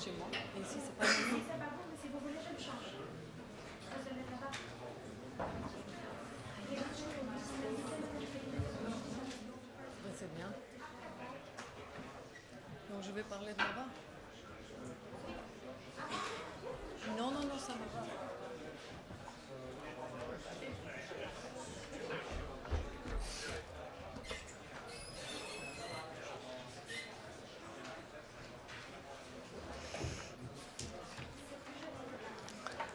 chez moi. Et ici, c'est pas bon. C'est pas bon, mais si vous voulez, je le change. Je peux se le mettre là-bas. C'est bien. Donc je vais parler de là-bas. Non, non, non, ça va pas.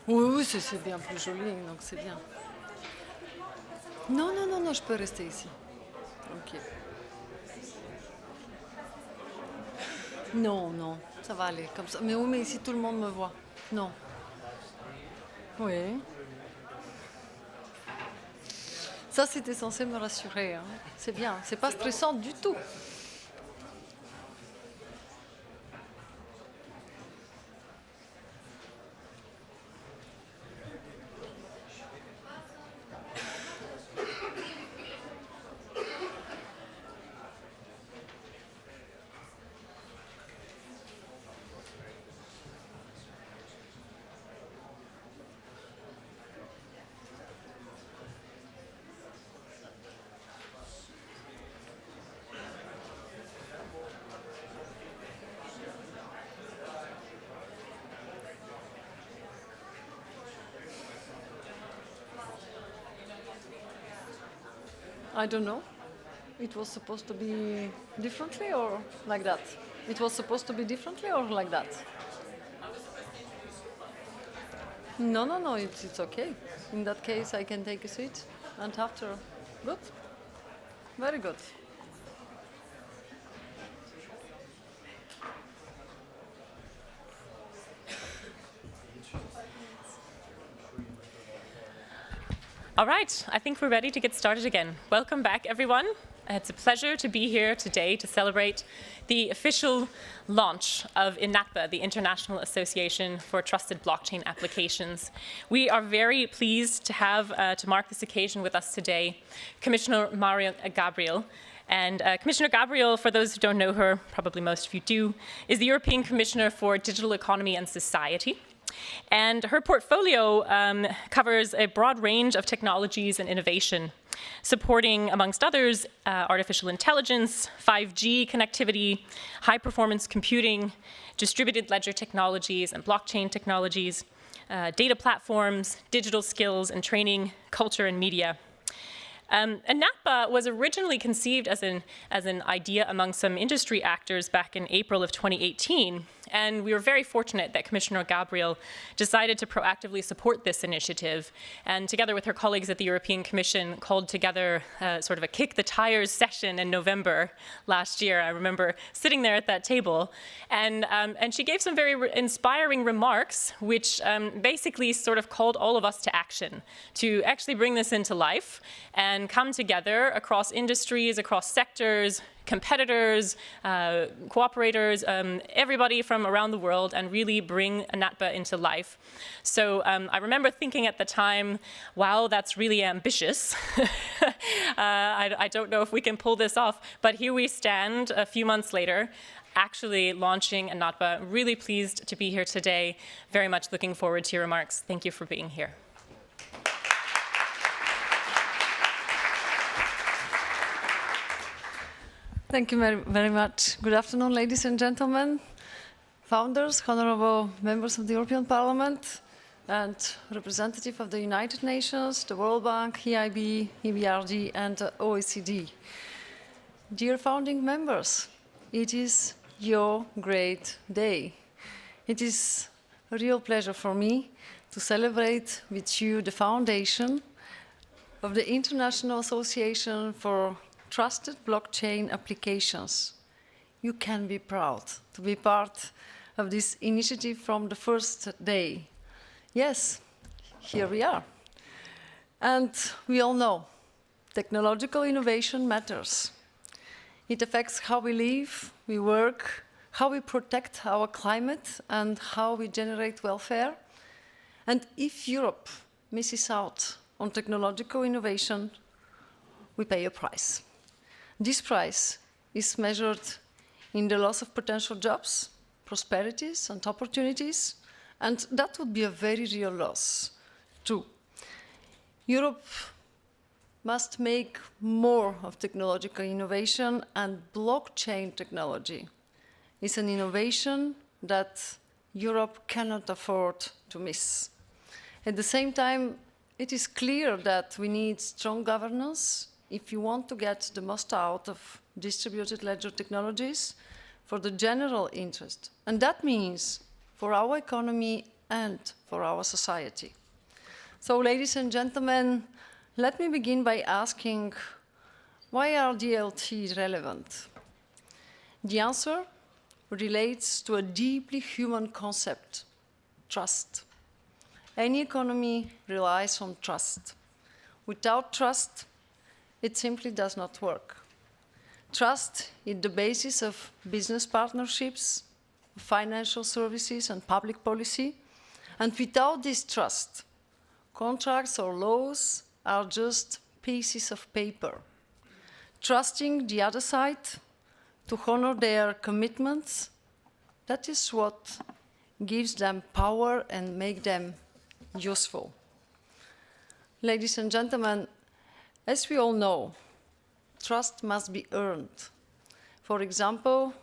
Oui, oui, c'est bien plus joli, donc c'est bien. Non, non, non, non, je peux rester ici. Ok. Non, non, ça va aller comme ça. Mais oui, mais ici tout le monde me voit. Non. Oui. Ça, c'était censé me rassurer. Hein. C'est bien, c'est pas stressant du tout. I don't know. It was supposed to be differently or like that? It was supposed to be differently or like that? No, no, no, it's okay. In that case, I can take a seat and after. Good. Very good. All right, I think we're ready to get started again. Welcome back, everyone. It's a pleasure to be here today to celebrate the official launch of INATBA, the International Association for Trusted Blockchain Applications. We are very pleased to have, to mark this occasion with us today, Commissioner Mariya Gabriel. And Commissioner Gabriel, for those who don't know her, probably most of you do, is the European Commissioner for Digital Economy and Society. And her portfolio covers a broad range of technologies and innovation, supporting, amongst others, artificial intelligence, 5G connectivity, high-performance computing, distributed ledger technologies and blockchain technologies, data platforms, digital skills and training, culture and media. INATBA was originally conceived as an idea among some industry actors back in April of 2018, and we were very fortunate that Commissioner Gabriel decided to proactively support this initiative, and together with her colleagues at the European Commission called together sort of a kick the tires session in November last year. I remember sitting there at that table, and she gave some very inspiring remarks, which basically sort of called all of us to action, to actually bring this into life and come together across industries, across sectors, competitors, cooperators, everybody from around the world, and really bring INATBA into life. So I remember thinking at the time, wow, that's really ambitious. I don't know if we can pull this off, but here we stand a few months later, actually launching INATBA. Really pleased to be here today. Very much looking forward to your remarks. Thank you for being here. Thank you very much. Good afternoon, ladies and gentlemen, founders, honorable members of the European Parliament, and representative of the United Nations, the World Bank, EIB, EBRD, and the OECD. Dear founding members, it is your great day. It is a real pleasure for me to celebrate with you the foundation of the International Association for Trusted Blockchain Applications. You can be proud to be part of this initiative from the first day. Yes, here we are. And we all know technological innovation matters. It affects how we live, we work, how we protect our climate, and how we generate welfare. And if Europe misses out on technological innovation, we pay a price. This price is measured in the loss of potential jobs, prosperities and opportunities, and that would be a very real loss, too. Europe must make more of technological innovation, and blockchain technology is an innovation that Europe cannot afford to miss. At the same time, it is clear that we need strong governance if you want to get the most out of distributed ledger technologies for the general interest. And that means for our economy and for our society. So, ladies and gentlemen, let me begin by asking, why are DLT relevant? The answer relates to a deeply human concept, trust. Any economy relies on trust. Without trust, it simply does not work. Trust is the basis of business partnerships, financial services, and public policy. And without this trust, contracts or laws are just pieces of paper. Trusting the other side to honor their commitments, that is what gives them power and makes them useful. Ladies and gentlemen, as we all know, trust must be earned. For example,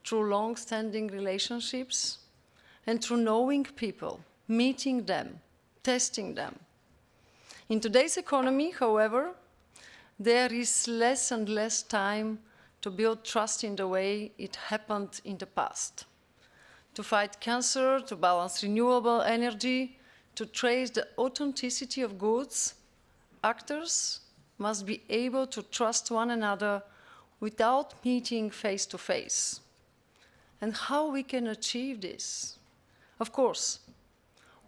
through long-standing relationships and through knowing people, meeting them, testing them. In today's economy, however, there is less and less time to build trust in the way it happened in the past. To fight cancer, to balance renewable energy, to trace the authenticity of goods, actors must be able to trust one another without meeting face to face. And how we can achieve this? Of course,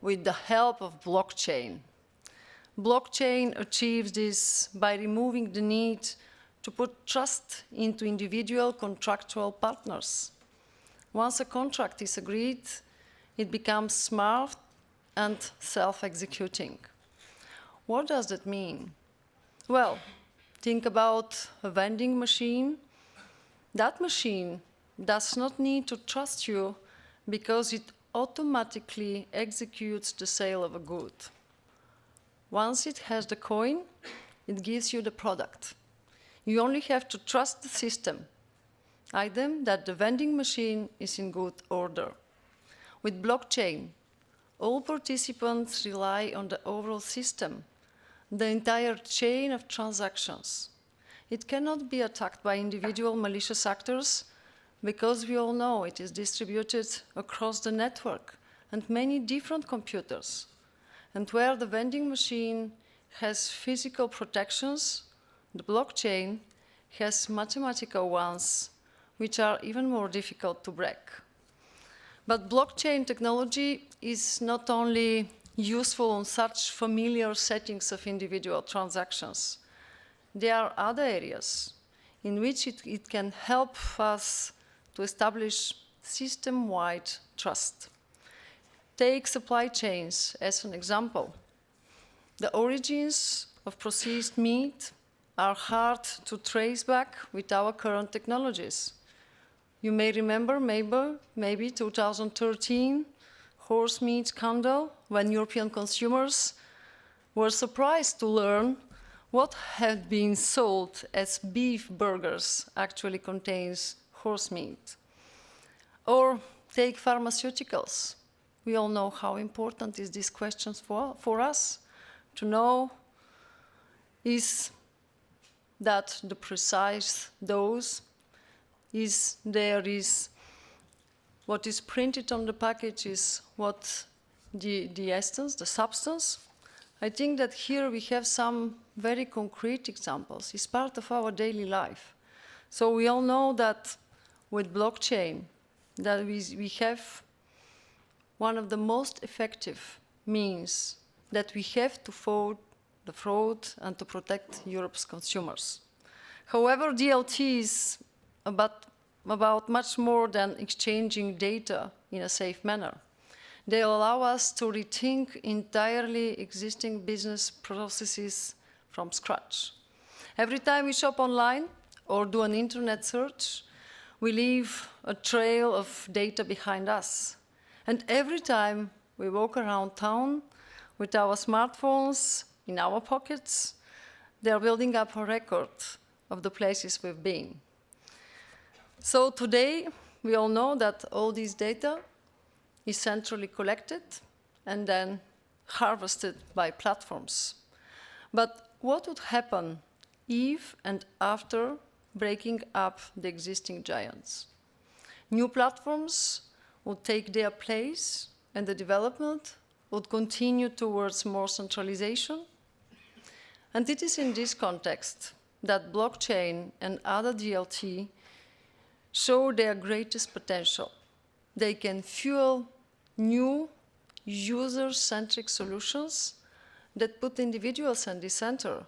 with the help of blockchain. Blockchain achieves this by removing the need to put trust into individual contractual partners. Once a contract is agreed, it becomes smart and self-executing. What does that mean? Well, think about a vending machine. That machine does not need to trust you because it automatically executes the sale of a good. Once it has the coin, it gives you the product. You only have to trust the system, either that the vending machine is in good order. With blockchain, all participants rely on the overall system, the entire chain of transactions. It cannot be attacked by individual malicious actors because we all know it is distributed across the network and many different computers. And where the vending machine has physical protections, the blockchain has mathematical ones, which are even more difficult to break. But blockchain technology is not only useful on such familiar settings of individual transactions. There are other areas in which it can help us to establish system-wide trust. Take supply chains as an example. The origins of processed meat are hard to trace back with our current technologies. You may remember maybe 2013 horse meat scandal, when European consumers were surprised to learn what had been sold as beef burgers actually contains horse meat. Or take pharmaceuticals. We all know how important is these questions for us to know is that the precise dose is what is printed on the package is what the essence, the substance. I think that here we have some very concrete examples. It's part of our daily life. So we all know that with blockchain, that we have one of the most effective means that we have to fight the fraud and to protect Europe's consumers. However, DLT is about much more than exchanging data in a safe manner. They allow us to rethink entirely existing business processes from scratch. Every time we shop online or do an internet search, we leave a trail of data behind us. And every time we walk around town with our smartphones in our pockets, they are building up a record of the places we've been. So today, we all know that all this data is centrally collected and then harvested by platforms. But what would happen if and after breaking up the existing giants? New platforms would take their place and the development would continue towards more centralization. And it is in this context that blockchain and other DLT show their greatest potential. They can fuel new user-centric solutions that put individuals in the center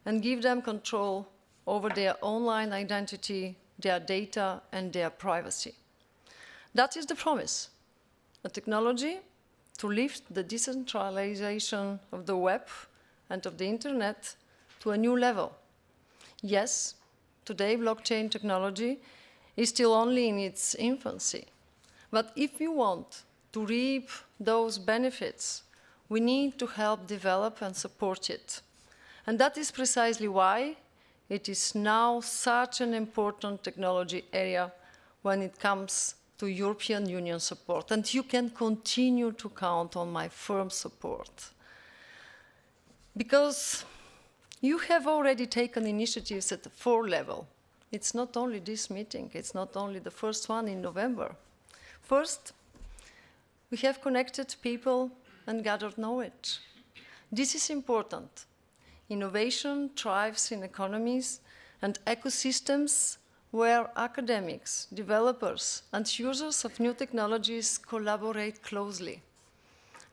and give them control over their online identity, their data, and their privacy. That is the promise, a technology to lift the decentralization of the web and of the internet to a new level. Yes, today blockchain technology is still only in its infancy, but if we want to reap those benefits, we need to help develop and support it. And that is precisely why it is now such an important technology area when it comes to European Union support. And you can continue to count on my firm support. Because you have already taken initiatives at the 4 level. It's not only this meeting, it's not only the first one in November. First, we have connected people and gathered knowledge. This is important. Innovation thrives in economies and ecosystems where academics, developers, and users of new technologies collaborate closely.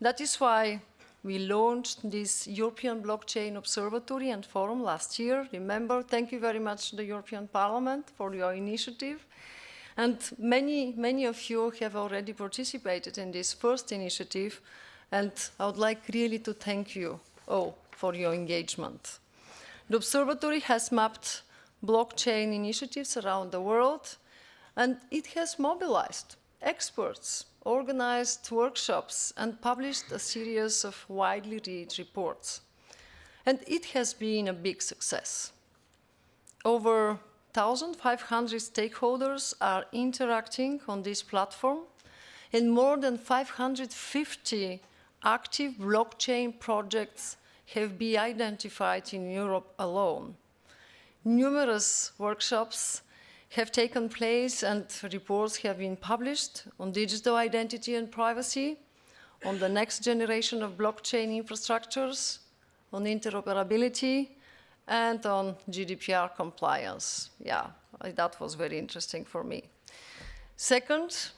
That is why we launched this European Blockchain Observatory and Forum last year. Remember, thank you very much to the European Parliament for your initiative. And many of you have already participated in this first initiative, and I would like really to thank you all for your engagement. The observatory has mapped blockchain initiatives around the world, and it has mobilized experts, organized workshops, and published a series of widely read reports. And it has been a big success. Over 1,500 stakeholders are interacting on this platform, and more than 550 active blockchain projects have been identified in Europe alone. Numerous workshops have taken place and reports have been published on digital identity and privacy, on the next generation of blockchain infrastructures, on interoperability, and on GDPR compliance. Yeah, that was very interesting for me. Second,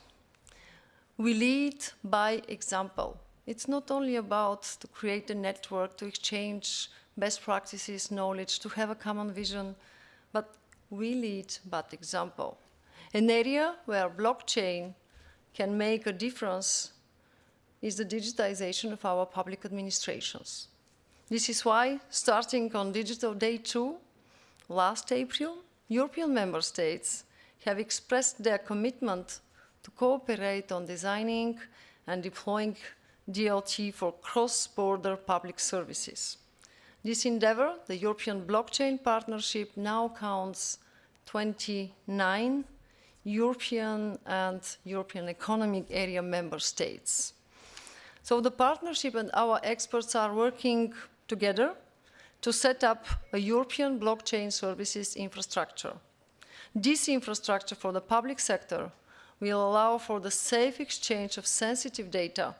we lead by example. It's not only about to create a network, to exchange best practices, knowledge, to have a common vision, but we lead by example. An area where blockchain can make a difference is the digitization of our public administrations. This is why, starting on Digital Day 2, last April, European member states have expressed their commitment to cooperate on designing and deploying DLT for cross-border public services. This endeavor, the European Blockchain Partnership, now counts 29 European and European Economic Area member states. So the partnership and our experts are working together to set up a European blockchain services infrastructure. This infrastructure for the public sector will allow for the safe exchange of sensitive data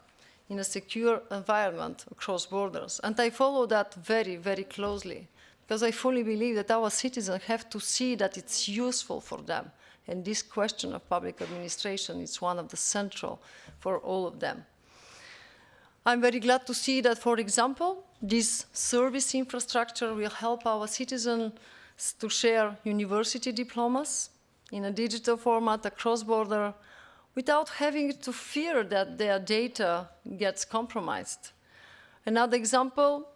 in a secure environment across borders. And I follow that very, very closely, because I fully believe that our citizens have to see that it's useful for them. And this question of public administration is one of the central for all of them. I'm very glad to see that, for example, this service infrastructure will help our citizens to share university diplomas in a digital format across border without having to fear that their data gets compromised. Another example,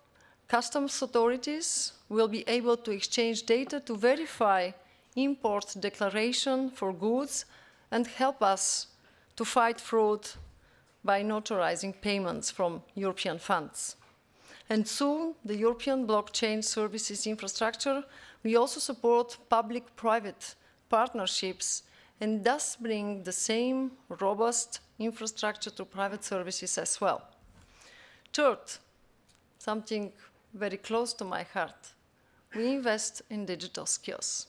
customs authorities will be able to exchange data to verify import declaration for goods and help us to fight fraud by notarizing payments from European funds. And soon, the European blockchain services infrastructure, we also support public-private partnerships and thus bring the same robust infrastructure to private services as well. Third, something very close to my heart, we invest in digital skills.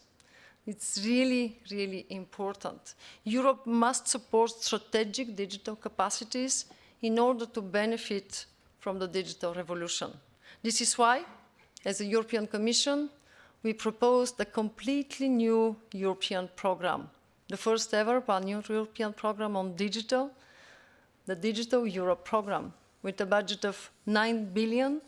It's really, really important. Europe must support strategic digital capacities in order to benefit from the digital revolution. This is why, as the European Commission, we proposed a completely new European program, the first ever pan-European program on digital, the Digital Europe program, with a budget of 9 billion,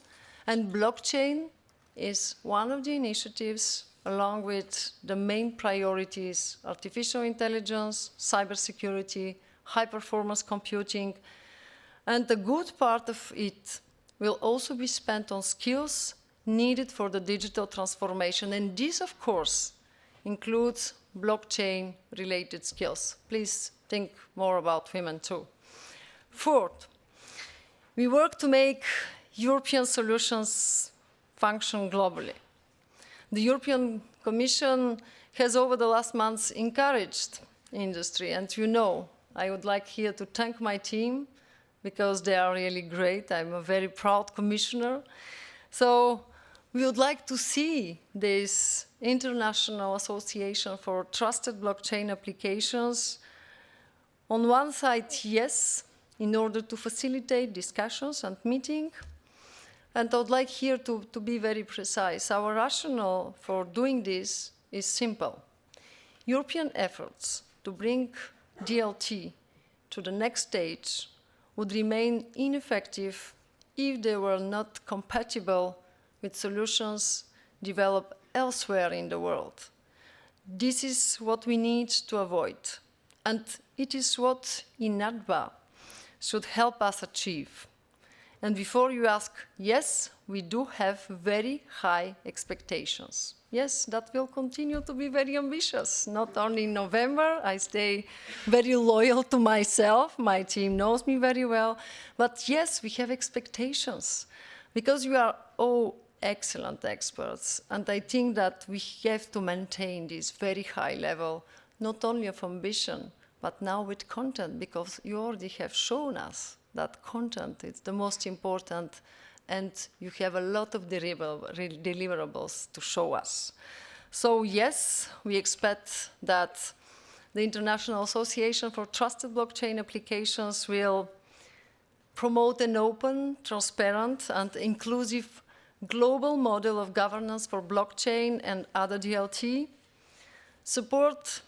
and blockchain is one of the initiatives along with the main priorities, artificial intelligence, cybersecurity, high-performance computing, and a good part of it will also be spent on skills needed for the digital transformation. And this, of course, includes blockchain-related skills. Please think more about women, too. Fourth, we work to make European solutions function globally. The European Commission has, over the last months, encouraged industry. And you know, I would like here to thank my team because they are really great. I'm a very proud commissioner. So we would like to see this International Association for Trusted Blockchain Applications. On one side, yes, in order to facilitate discussions and meetings. And I would like here to be very precise. Our rationale for doing this is simple. European efforts to bring DLT to the next stage would remain ineffective if they were not compatible with solutions developed elsewhere in the world. This is what we need to avoid, and it is what INATBA should help us achieve. And before you ask, yes, we do have very high expectations. Yes, that will continue to be very ambitious. Not only in November, I stay very loyal to myself, my team knows me very well, but yes, we have expectations because you are all excellent experts, and I think that we have to maintain this very high level, not only of ambition, but now with content, because you already have shown us that content is the most important, and you have a lot of deliverables to show us. So yes, we expect that the International Association for Trusted Blockchain Applications will promote an open, transparent, and inclusive global model of governance for blockchain and other DLT, support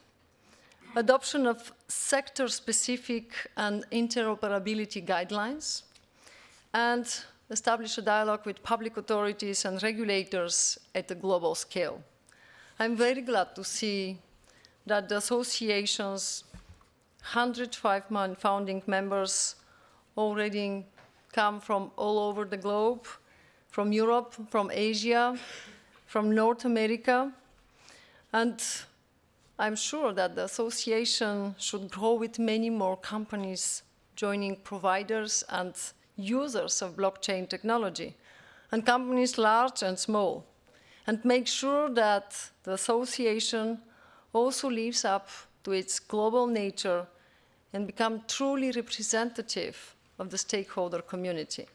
adoption of sector-specific and interoperability guidelines, and establish a dialogue with public authorities and regulators at a global scale. I'm very glad to see that the association's 105 founding members already come from all over the globe, from Europe, from Asia, from North America, and I'm sure that the association should grow with many more companies joining providers and users of blockchain technology, and companies large and small, and make sure that the association also lives up to its global nature and become truly representative of the stakeholder community.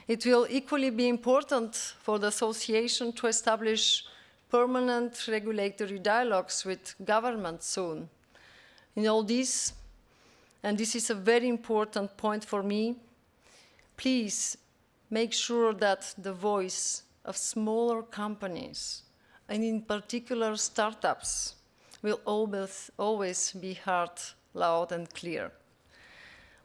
It will equally be important for the association to establish permanent regulatory dialogues with governments soon. In all this, and this is a very important point for me, please make sure that the voice of smaller companies, and in particular startups, will always be heard loud and clear.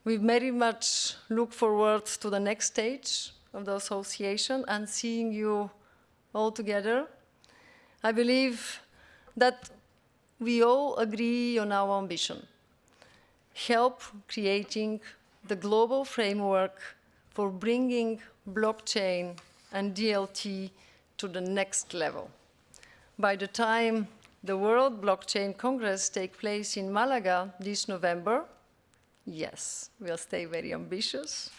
We very much look forward to the next stage of the association and seeing you all together. I believe that we all agree on our ambition. Help creating the global framework for bringing blockchain and DLT to the next level. By the time the World Blockchain Congress take place in Malaga this November, yes, we'll stay very ambitious.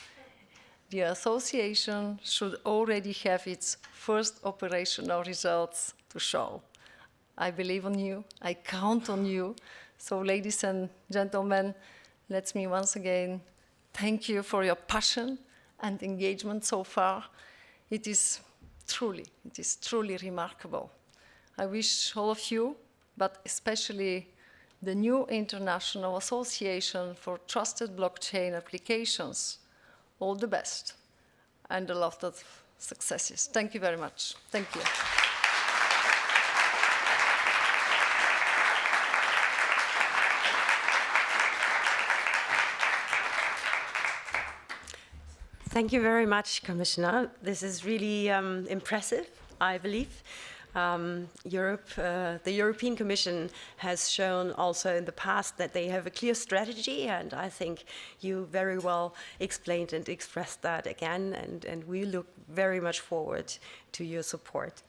The association should already have its first operational results to show. I believe on you, I count on you. So ladies and gentlemen, let me once again thank you for your passion and engagement so far. It is truly remarkable. I wish all of you, but especially the new International Association for Trusted Blockchain Applications, all the best and a lot of successes. Thank you very much. Thank you. Thank you very much, Commissioner. This is really impressive, I believe. The European Commission has shown also in the past that they have a clear strategy, and I think you very well explained and expressed that again, and we look very much forward to your support.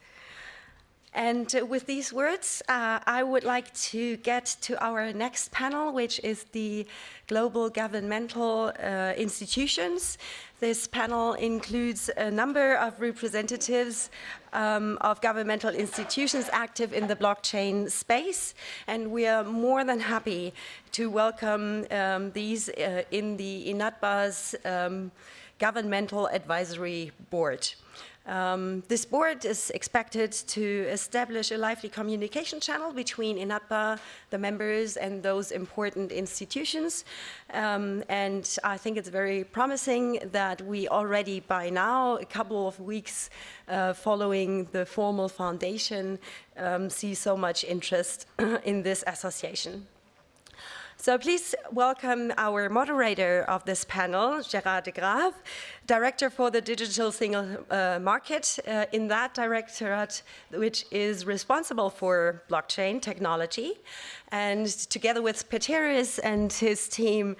And with these words, I would like to get to our next panel, which is the Global Governmental Institutions. This panel includes a number of representatives of governmental institutions active in the blockchain space, and we are more than happy to welcome these in the INATBA's Governmental Advisory Board. This board is expected to establish a lively communication channel between INATBA, the members, and those important institutions. And I think it's very promising that we already by now, a couple of weeks following the formal foundation, see so much interest in this association. So please welcome our moderator of this panel, Gerard de Graaf, Director for the Digital Single Market in that Directorate, which is responsible for blockchain technology. And together with Pēteris and his team,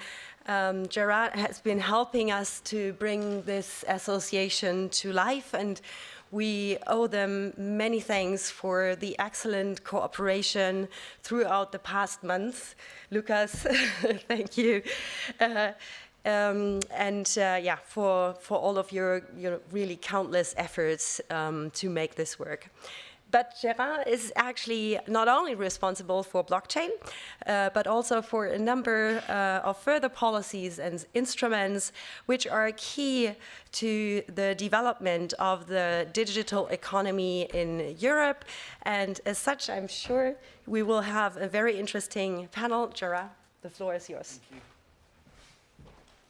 Gerard has been helping us to bring this association to life, and we owe them many thanks for the excellent cooperation throughout the past month. Lucas, thank you. For all of your really countless efforts to make this work. But Gerard is actually not only responsible for blockchain, but also for a number of further policies and instruments which are key to the development of the digital economy in Europe. And as such, I'm sure we will have a very interesting panel. Gerard, the floor is yours. Thank you.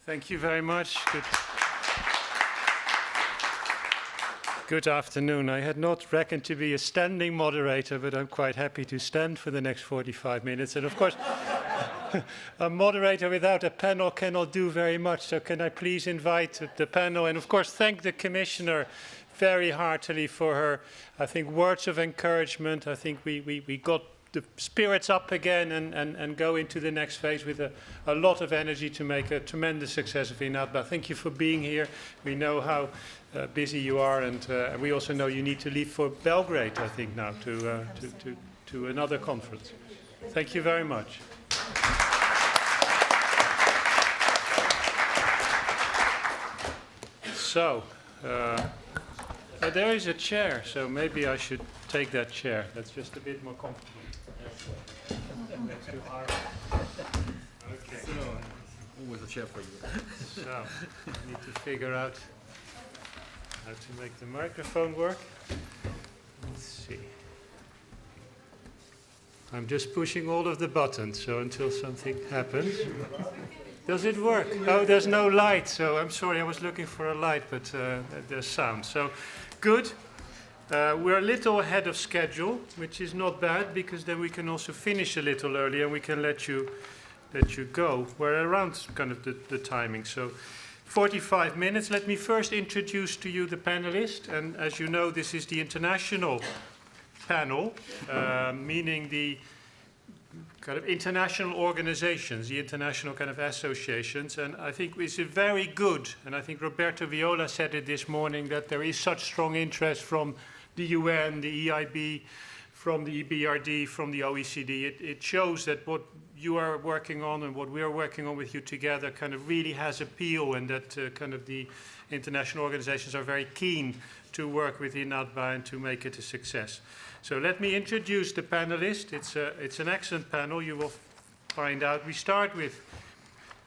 Thank you very much. Good afternoon. I had not reckoned to be a standing moderator, but I'm quite happy to stand for the next 45 minutes. And of course, a moderator without a panel cannot do very much. So can I please invite the panel and of course thank the Commissioner very heartily for her, I think, words of encouragement. I think we got the spirits up again and go into the next phase with a lot of energy to make a tremendous success of INATBA. Thank you for being here. We know how busy you are, and we also know you need to leave for Belgrade, I think, now to another conference. Thank you very much. So, there is a chair, so maybe I should take that chair. That's just a bit more comfortable. Next to our... Okay. Always a chair for you. So, I need to figure out how to make the microphone work. Let's see. I'm just pushing all of the buttons, so until something happens. Does it work? Oh, there's no light, so I'm sorry, I was looking for a light, but there's sound. So, good. We're a little ahead of schedule, which is not bad, because then we can also finish a little early and we can let you go. We're around kind of the timing, so 45 minutes. Let me first introduce to you the panelists, and as you know, this is the international panel, meaning the kind of international organizations, the international kind of associations, and I think it's very good, and I think Roberto Viola said it this morning, that there is such strong interest from the UN, the EIB, from the EBRD, from the OECD. It shows that what you are working on and what we are working on with you together kind of really has appeal, and that kind of the international organizations are very keen to work with INATBA and to make it a success. So let me introduce the panelists. It's an excellent panel. You will find out. We start with,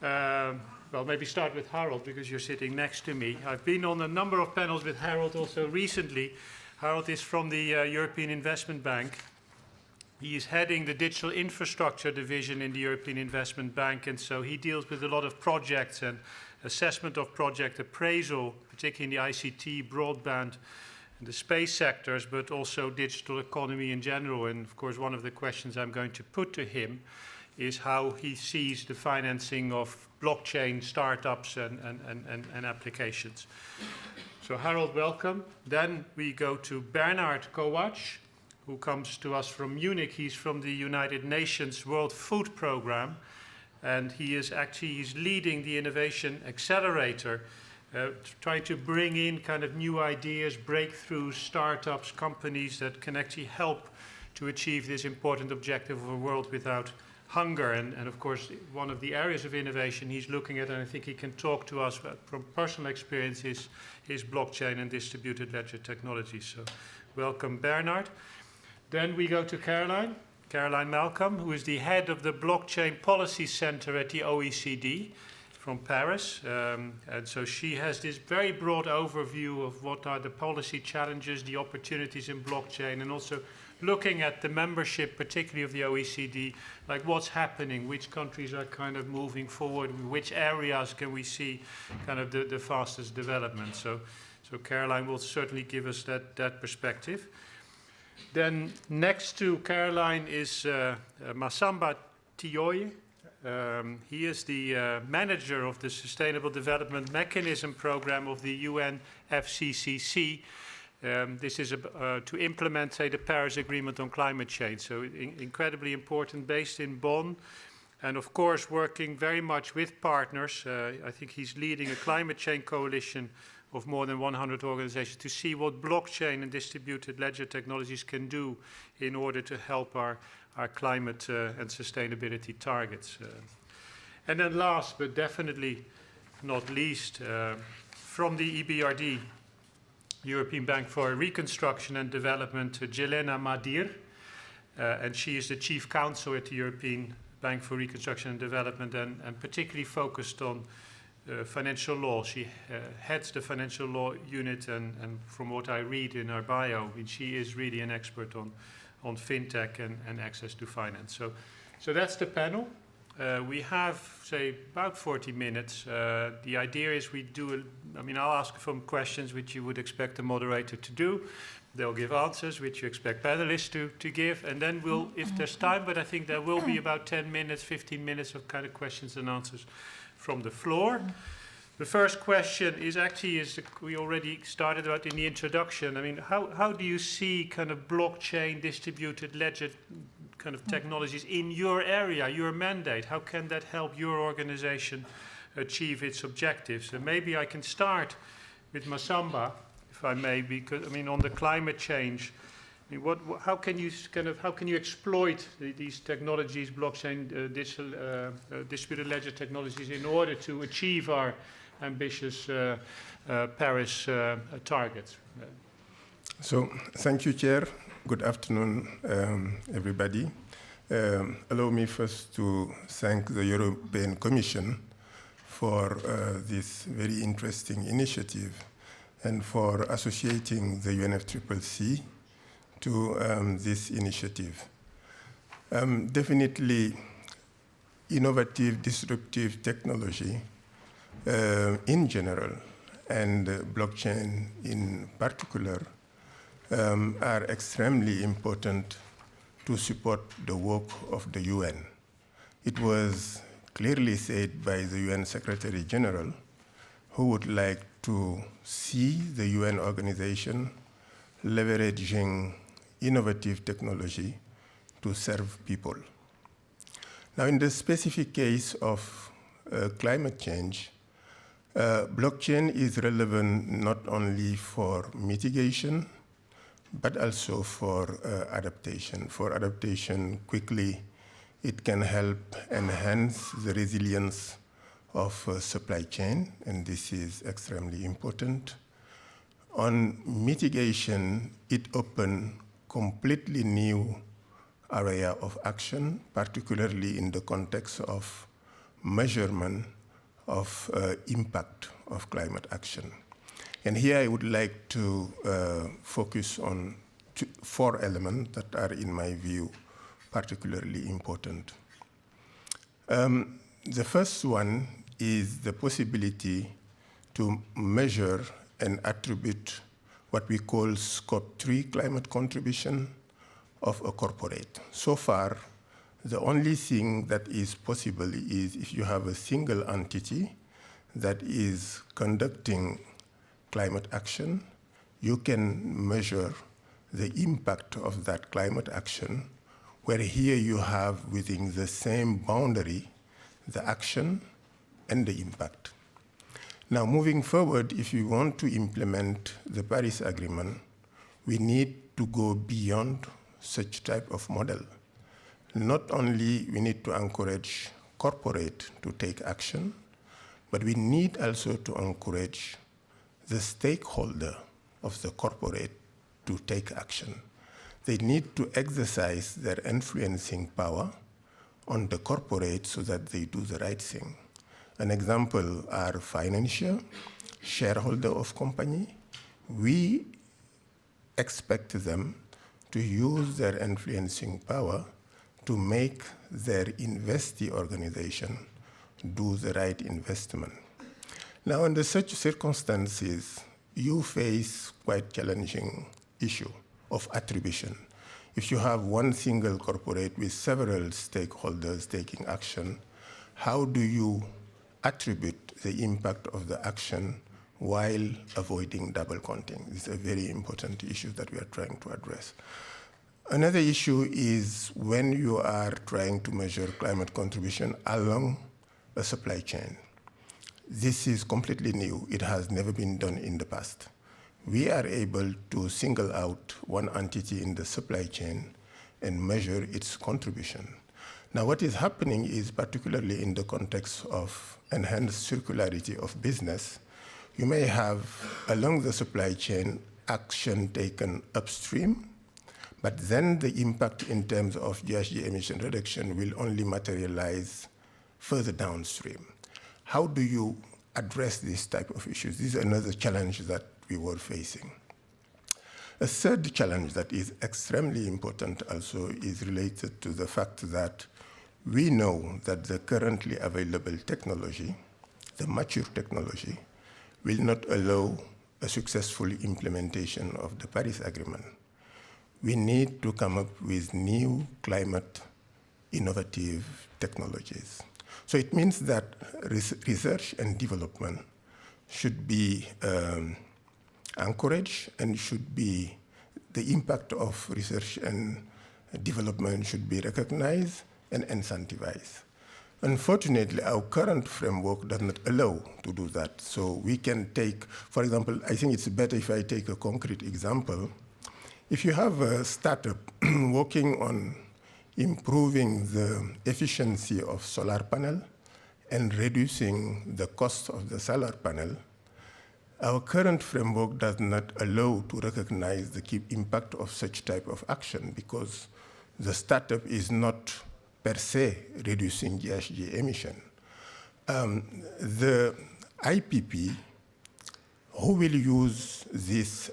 well, maybe start with Harold, because you're sitting next to me. I've been on a number of panels with Harold also recently. Harold is from the European Investment Bank. He is heading the digital infrastructure division in the European Investment Bank, and so he deals with a lot of projects and assessment of project appraisal, particularly in the ICT, broadband, and the space sectors, but also digital economy in general. And of course, one of the questions I'm going to put to him is how he sees the financing of blockchain startups and applications. So Harold, welcome. Then we go to Bernard Kawatche, who comes to us from Munich. He's from the United Nations World Food Programme, and he's leading the Innovation Accelerator, trying to bring in kind of new ideas, breakthroughs, startups, companies that can actually help to achieve this important objective of a world without hunger. And of course, one of the areas of innovation he's looking at, and I think he can talk to us from personal experience, is blockchain and distributed ledger technology. So welcome, Bernard. Then we go to Caroline Malcolm, who is the head of the Blockchain Policy Center at the OECD from Paris. And so she has this very broad overview of what are the policy challenges, the opportunities in blockchain, and also looking at the membership, particularly of the OECD, like what's happening, which countries are kind of moving forward, which areas can we see kind of the fastest development. So Caroline will certainly give us that perspective. Then next to Caroline is Masamba Tioye. He is the manager of the Sustainable Development Mechanism Program of the UNFCCC. This is to implement, say, the Paris Agreement on climate change. So incredibly important, based in Bonn, and of course working very much with partners. I think he's leading a climate change coalition of more than 100 organizations to see what blockchain and distributed ledger technologies can do in order to help our climate and sustainability targets. And then last, but definitely not least, from the EBRD, European Bank for Reconstruction and Development, Jelena Madir, and she is the Chief Counsel at the European Bank for Reconstruction and Development, and particularly focused on financial law. She heads the financial law unit, and from what I read in her bio, she is really an expert on fintech and access to finance. So that's the panel. We have, say, about 40 minutes. The idea is I'll ask some questions which you would expect the moderator to do. They'll give answers which you expect panelists to give, and then we'll, if there's time, but I think there will be about 10 minutes, 15 minutes of kind of questions and answers from the floor. The first question is we already started about in the introduction. I mean, how do you see kind of blockchain, distributed ledger kind of technologies in your area, your mandate? How can that help your organization achieve its objectives? And maybe I can start with Masamba, if I may, because on the climate change, how can you exploit these technologies, blockchain, digital, distributed ledger technologies, in order to achieve our ambitious Paris targets? So, thank you, Chair. Good afternoon, everybody. Allow me first to thank the European Commission for this very interesting initiative and for associating the UNFCCC to this initiative. Definitely, innovative, disruptive technology in general, and blockchain in particular, are extremely important to support the work of the UN. It was clearly said by the UN Secretary General, who would like to see the UN organization leveraging innovative technology to serve people. Now, in the specific case of climate change, blockchain is relevant not only for mitigation, but also for adaptation. For adaptation quickly, it can help enhance the resilience of supply chain, and this is extremely important. On mitigation, it opens completely new area of action, particularly in the context of measurement of impact of climate action. And here I would like to focus on 4 elements that are, in my view, particularly important. The first one is the possibility to measure and attribute what we call Scope 3 climate contribution of a corporate. So far, the only thing that is possible is if you have a single entity that is conducting climate action, you can measure the impact of that climate action, where here you have within the same boundary the action and the impact. Now, moving forward, if we want to implement the Paris Agreement, we need to go beyond such type of model. Not only we need to encourage corporate to take action, but we need also to encourage the stakeholder of the corporate to take action. They need to exercise their influencing power on the corporate so that they do the right thing. An example are financial, shareholder of company. We expect them to use their influencing power to make their investee organization do the right investment. Now, under such circumstances, you face quite challenging issue of attribution. If you have one single corporate with several stakeholders taking action, how do you attribute the impact of the action while avoiding double counting? This is a very important issue that we are trying to address. Another issue is when you are trying to measure climate contribution along a supply chain. This is completely new. It has never been done in the past. We are able to single out one entity in the supply chain and measure its contribution. Now, what is happening is, particularly in the context of enhanced circularity of business, you may have along the supply chain action taken upstream, but then the impact in terms of GHG emission reduction will only materialize further downstream. How do you address this type of issues? This is another challenge that we were facing. A third challenge that is extremely important also is related to the fact that we know that the currently available technology, the mature technology, will not allow a successful implementation of the Paris Agreement. We need to come up with new climate innovative technologies. So it means that research and development should be encouraged, and should be, the impact of research and development should be recognized and incentivized. Unfortunately, our current framework does not allow to do that. So we can take, for example, I think it's better if I take a concrete example. If you have a startup working on improving the efficiency of solar panel and reducing the cost of the solar panel, our current framework does not allow to recognize the key impact of such type of action, because the startup is not per se reducing GHG emission. The IPP, who will use this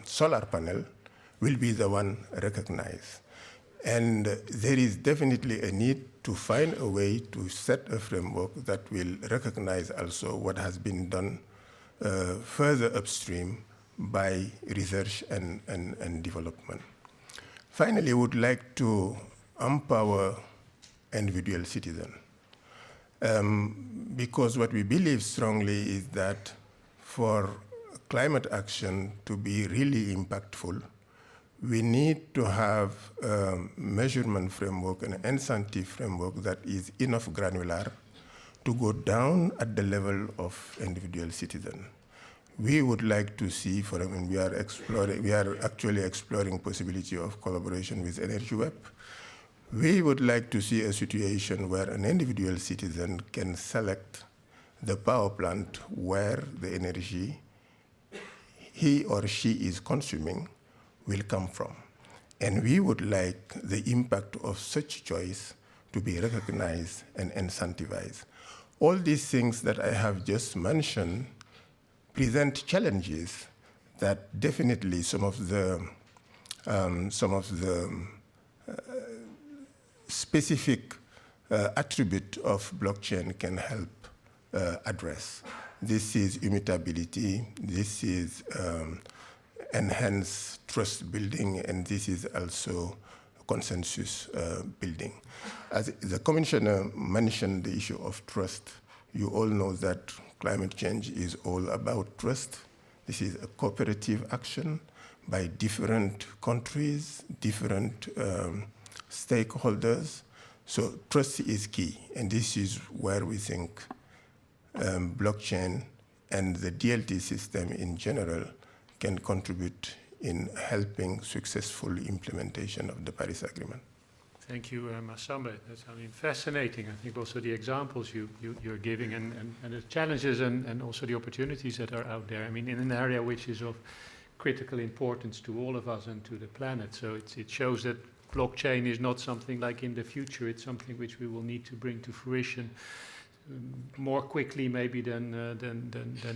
solar panel, will be the one recognized. And there is definitely a need to find a way to set a framework that will recognize also what has been done further upstream by research and development. Finally, I would like to empower individual citizens, because what we believe strongly is that for climate action to be really impactful, we need to have a measurement framework and an incentive framework that is enough granular to go down at the level of individual citizen. We would like to see, we are actually exploring possibility of collaboration with EnergyWeb. We would like to see a situation where an individual citizen can select the power plant where the energy he or she is consuming will come from. And we would like the impact of such choice to be recognized and incentivized. All these things that I have just mentioned present challenges that definitely some of the specific attribute of blockchain can help address. This is immutability, this is enhanced trust building, and this is also consensus building. As the Commissioner mentioned the issue of trust, you all know that climate change is all about trust. This is a cooperative action by different countries, different stakeholders. So trust is key, and this is where we think blockchain and the DLT system in general can contribute in helping successful implementation of the Paris Agreement. Thank you, Massambe. That's, fascinating. I think also the examples you're giving and the challenges and also the opportunities that are out there. I mean, in an area which is of critical importance to all of us and to the planet. So it shows that blockchain is not something like in the future. It's something which we will need to bring to fruition more quickly maybe than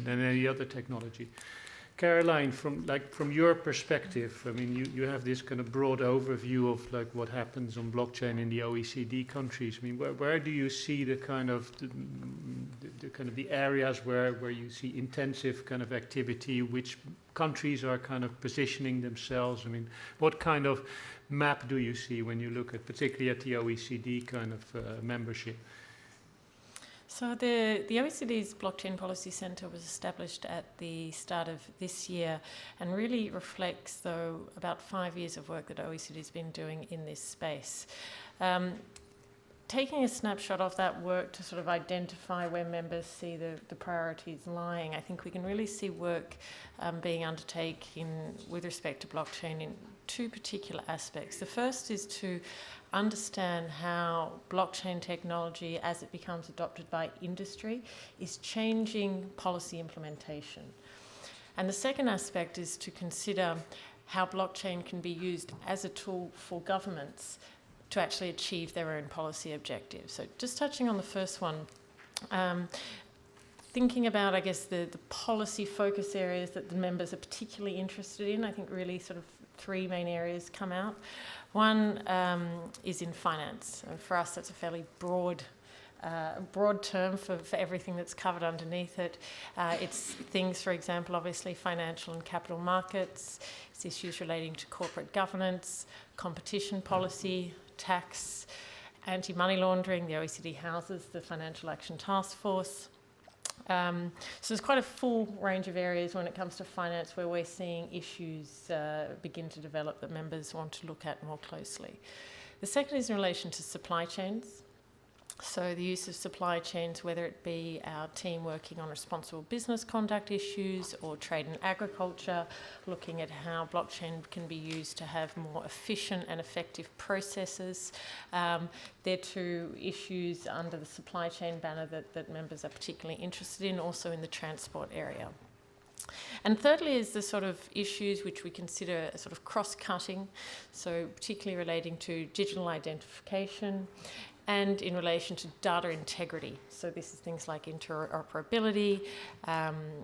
any other technology. Caroline, from your perspective, I mean, you have this kind of broad overview of like what happens on blockchain in the OECD countries. I mean, where do you see the kind of the areas where you see intensive kind of activity? Which countries are kind of positioning themselves? I mean, what kind of map do you see when you look at, particularly at the OECD kind of membership? So the OECD's Blockchain Policy Centre was established at the start of this year and really reflects, though, about 5 years of work that OECD's been doing in this space. Taking a snapshot of that work to sort of identify where members see the priorities lying, I think we can really see work being undertaken with respect to blockchain in two particular aspects. The first is to understand how blockchain technology, as it becomes adopted by industry, is changing policy implementation. And the second aspect is to consider how blockchain can be used as a tool for governments to actually achieve their own policy objectives. So just touching on the first one, thinking about, I guess, the policy focus areas that the members are particularly interested in, I think really sort of three main areas come out. One is in finance. And for us, that's a fairly broad term for everything that's covered underneath it. It's things, for example, obviously financial and capital markets. It's issues relating to corporate governance, competition policy, tax, anti-money laundering. The OECD houses the Financial Action Task Force. So there's quite a full range of areas when it comes to finance where we're seeing issues begin to develop that members want to look at more closely. The second is in relation to supply chains. So the use of supply chains, whether it be our team working on responsible business conduct issues or trade and agriculture, looking at how blockchain can be used to have more efficient and effective processes. They're two issues under the supply chain banner that members are particularly interested in, also in the transport area. And thirdly is the sort of issues which we consider sort of cross-cutting, so particularly relating to digital identification and in relation to data integrity. So this is things like interoperability,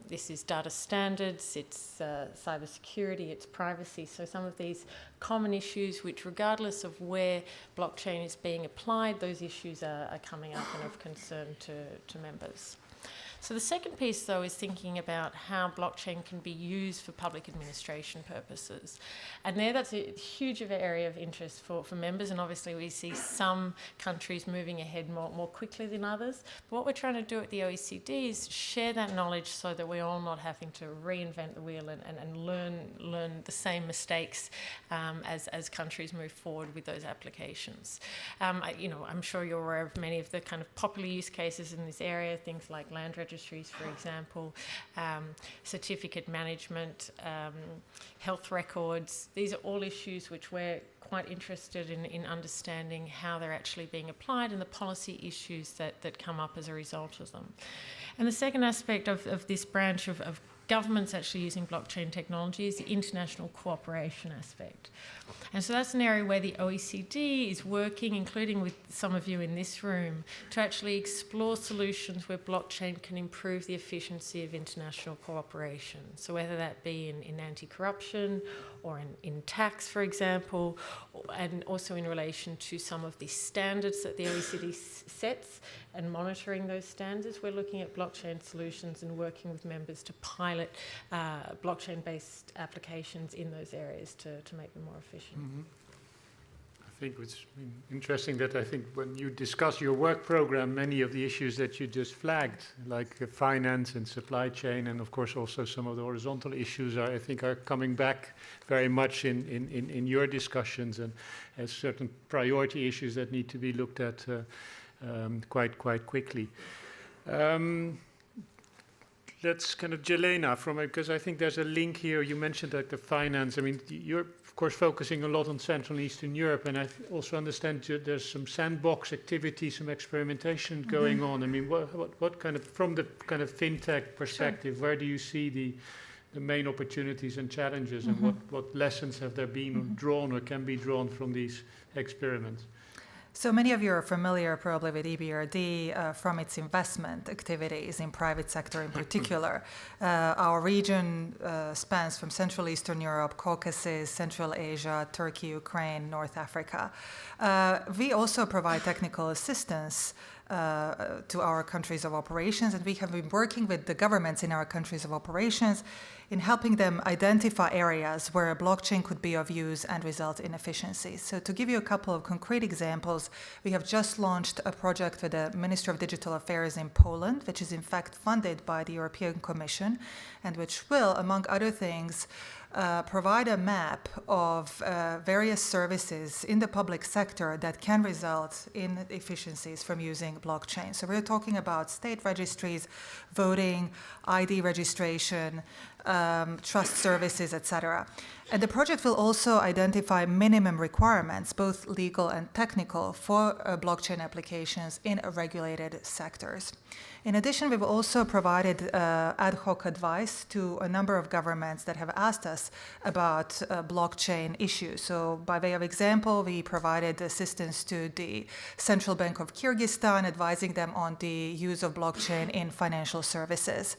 this is data standards, it's cybersecurity, it's privacy. So some of these common issues which, regardless of where blockchain is being applied, those issues are coming up and of concern to members. So the second piece, though, is thinking about how blockchain can be used for public administration purposes. And that's a huge area of interest for members, and obviously we see some countries moving ahead more quickly than others. But what we're trying to do at the OECD is share that knowledge so that we're all not having to reinvent the wheel and learn the same mistakes as countries move forward with those applications. I'm sure you're aware of many of the kind of popular use cases in this area, things like land registration, registries, for example, certificate management, health records. These are all issues which we're quite interested in understanding how they're actually being applied and the policy issues that come up as a result of them. And the second aspect of this branch of governments actually using blockchain technology is the international cooperation aspect. And so that's an area where the OECD is working, including with some of you in this room, to actually explore solutions where blockchain can improve the efficiency of international cooperation. So whether that be in anti-corruption or in tax, for example, and also in relation to some of the standards that the OECD sets and monitoring those standards, we're looking at blockchain solutions and working with members to pilot blockchain-based applications in those areas to make them more efficient. Mm-hmm. I think it's interesting that I think when you discuss your work program, many of the issues that you just flagged, like finance and supply chain, and of course also some of the horizontal issues, I think are coming back very much in your discussions and as certain priority issues that need to be looked at quite quickly. Let's kind of Jelena because I think there's a link here. You mentioned like the finance. I mean, you're of course focusing a lot on Central and Eastern Europe, and I also understand there's some sandbox activity, some experimentation going on. I mean, what kind of, from the kind of fintech perspective, where do you see the main opportunities and challenges, and what lessons have there been drawn or can be drawn from these experiments? So many of you are familiar probably with EBRD from its investment activities in private sector in particular. Our region spans from Central Eastern Europe, Caucasus, Central Asia, Turkey, Ukraine, North Africa. We also provide technical assistance to our countries of operations, and we have been working with the governments in our countries of operations in helping them identify areas where a blockchain could be of use and result in efficiencies. So to give you a couple of concrete examples, we have just launched a project with the Ministry of Digital Affairs in Poland, which is in fact funded by the European Commission, and which will, among other things, provide a map of various services in the public sector that can result in efficiencies from using blockchain. So we're talking about state registries, voting, ID registration, trust services, etc. And the project will also identify minimum requirements, both legal and technical, for blockchain applications in regulated sectors. In addition, we've also provided ad hoc advice to a number of governments that have asked us about blockchain issues. So by way of example, we provided assistance to the Central Bank of Kyrgyzstan, advising them on the use of blockchain in financial services.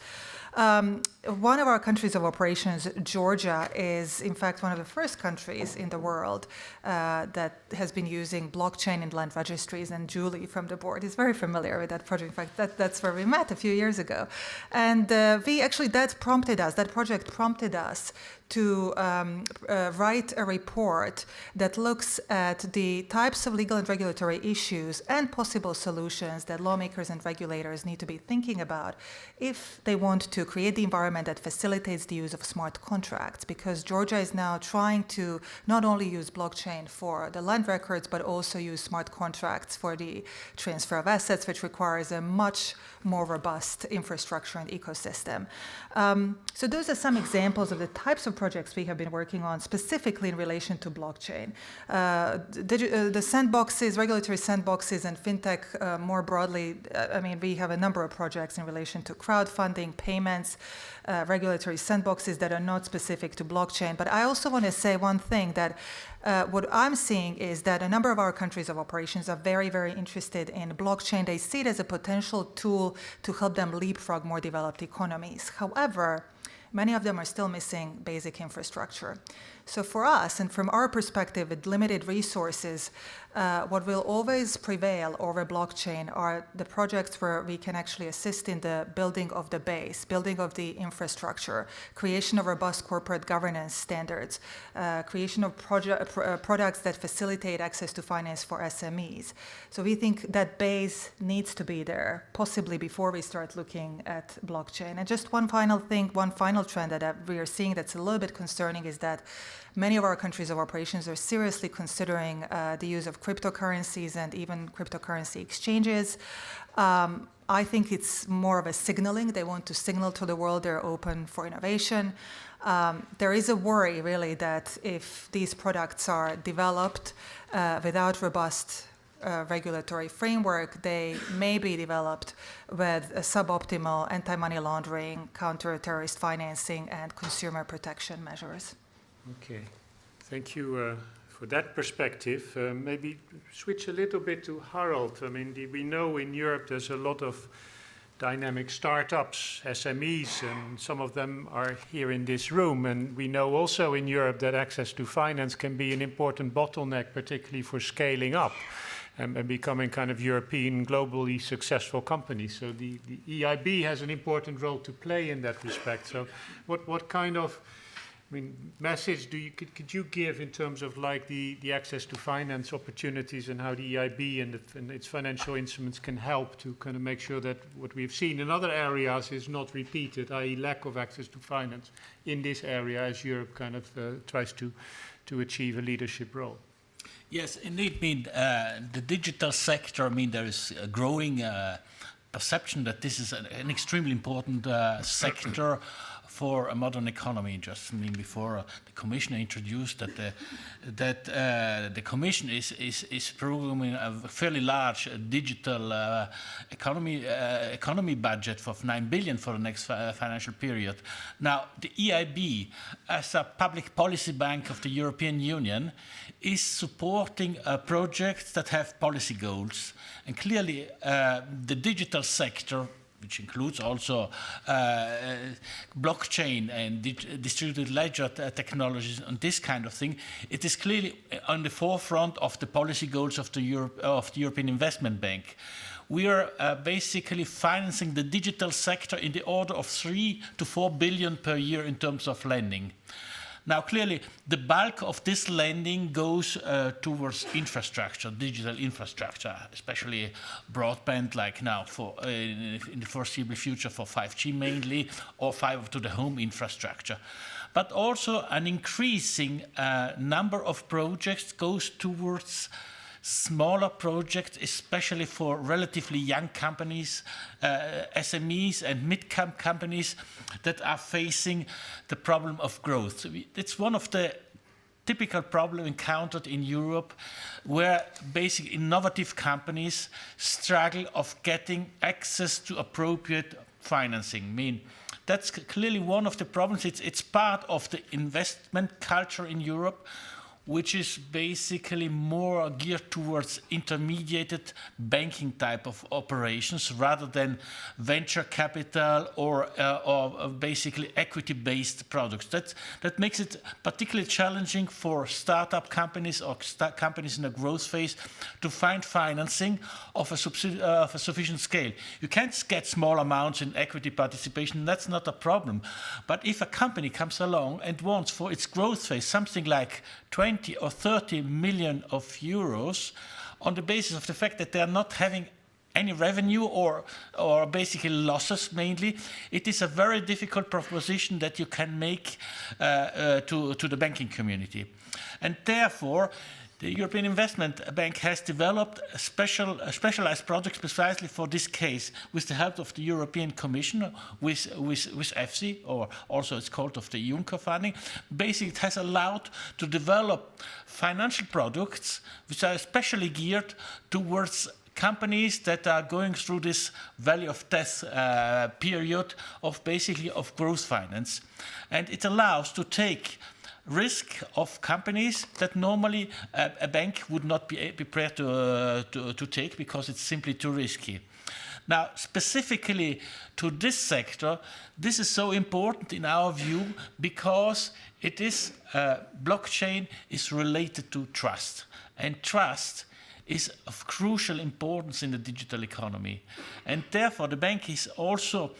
One of our countries of operations, Georgia, is in fact one of the first countries in the world that has been using blockchain in land registries, and Julie from the board is very familiar with that project. In fact, that's where we met a few years ago. And that project prompted us to write a report that looks at the types of legal and regulatory issues and possible solutions that lawmakers and regulators need to be thinking about if they want to create the environment that facilitates the use of smart contracts, because Georgia is now trying to not only use blockchain for the land records, but also use smart contracts for the transfer of assets, which requires a much more robust infrastructure and ecosystem. So those are some examples of the types of projects we have been working on specifically in relation to blockchain. The sandboxes, regulatory sandboxes, and fintech more broadly, we have a number of projects in relation to crowdfunding, payments, regulatory sandboxes that are not specific to blockchain. But I also want to say one thing, that what I'm seeing is that a number of our countries of operations are very, very interested in blockchain. They see it as a potential tool to help them leapfrog more developed economies. However, many of them are still missing basic infrastructure. So for us, and from our perspective with limited resources, what will always prevail over blockchain are the projects where we can actually assist in the building of the base, building of the infrastructure, creation of robust corporate governance standards, creation of products that facilitate access to finance for SMEs. So we think that base needs to be there, possibly before we start looking at blockchain. And just one final thing, one final trend that we are seeing that's a little bit concerning is that many of our countries of operations are seriously considering the use of cryptocurrencies and even cryptocurrency exchanges. I think it's more of a signaling. They want to signal to the world they're open for innovation. There is a worry, really, that if these products are developed without robust regulatory framework, they may be developed with a suboptimal anti-money laundering, counter-terrorist financing, and consumer protection measures. Okay, thank you for that perspective. Maybe switch a little bit to Harold. I mean, we know in Europe there's a lot of dynamic startups, SMEs, and some of them are here in this room. And we know also in Europe that access to finance can be an important bottleneck, particularly for scaling up and becoming kind of European, globally successful companies. So the EIB has an important role to play in that respect. So what kind of message could you give in terms of like the access to finance opportunities and how the EIB and its financial instruments can help to kind of make sure that what we've seen in other areas is not repeated, i.e. lack of access to finance in this area as Europe kind of tries to achieve a leadership role? Yes, indeed. The digital sector, there is a growing perception that this is an extremely important sector for a modern economy. Just before the Commissioner introduced that the Commission is programming a fairly large digital economy budget of 9 billion for the next financial period. Now, the EIB, as a public policy bank of the European Union, is supporting projects that have policy goals. And clearly, the digital sector, which includes also blockchain and distributed ledger technologies and this kind of thing, it is clearly on the forefront of the policy goals of the European Investment Bank. We are basically financing the digital sector in the order of 3 to 4 billion per year in terms of lending. Now, clearly, the bulk of this lending goes towards infrastructure, digital infrastructure, especially broadband, like now in the foreseeable future for 5G mainly, or fiber to the home infrastructure. But also an increasing number of projects goes towards smaller projects, especially for relatively young companies, SMEs and mid-cap companies that are facing the problem of growth. It's one of the typical problems encountered in Europe, where basic innovative companies struggle of getting access to appropriate financing. That's clearly one of the problems. It's part of the investment culture in Europe, which is basically more geared towards intermediated banking type of operations rather than venture capital or basically equity-based products. That makes it particularly challenging for startup companies or companies in a growth phase to find financing of a sufficient scale. You can't get small amounts in equity participation, that's not a problem. But if a company comes along and wants for its growth phase something like 20 or 30 million of euros on the basis of the fact that they are not having any revenue or basically losses mainly, it is a very difficult proposition that you can make to the banking community. And therefore, the European Investment Bank has developed a specialized project precisely for this case with the help of the European Commission, with EFSI, or also it's called of the Juncker funding. Basically, it has allowed to develop financial products which are especially geared towards companies that are going through this valley of death period of growth finance. And it allows to take risk of companies that normally a bank would not be prepared to take because it's simply too risky. Now, specifically to this sector, this is so important in our view because it is blockchain is related to trust, and trust is of crucial importance in the digital economy. And therefore, the bank is also,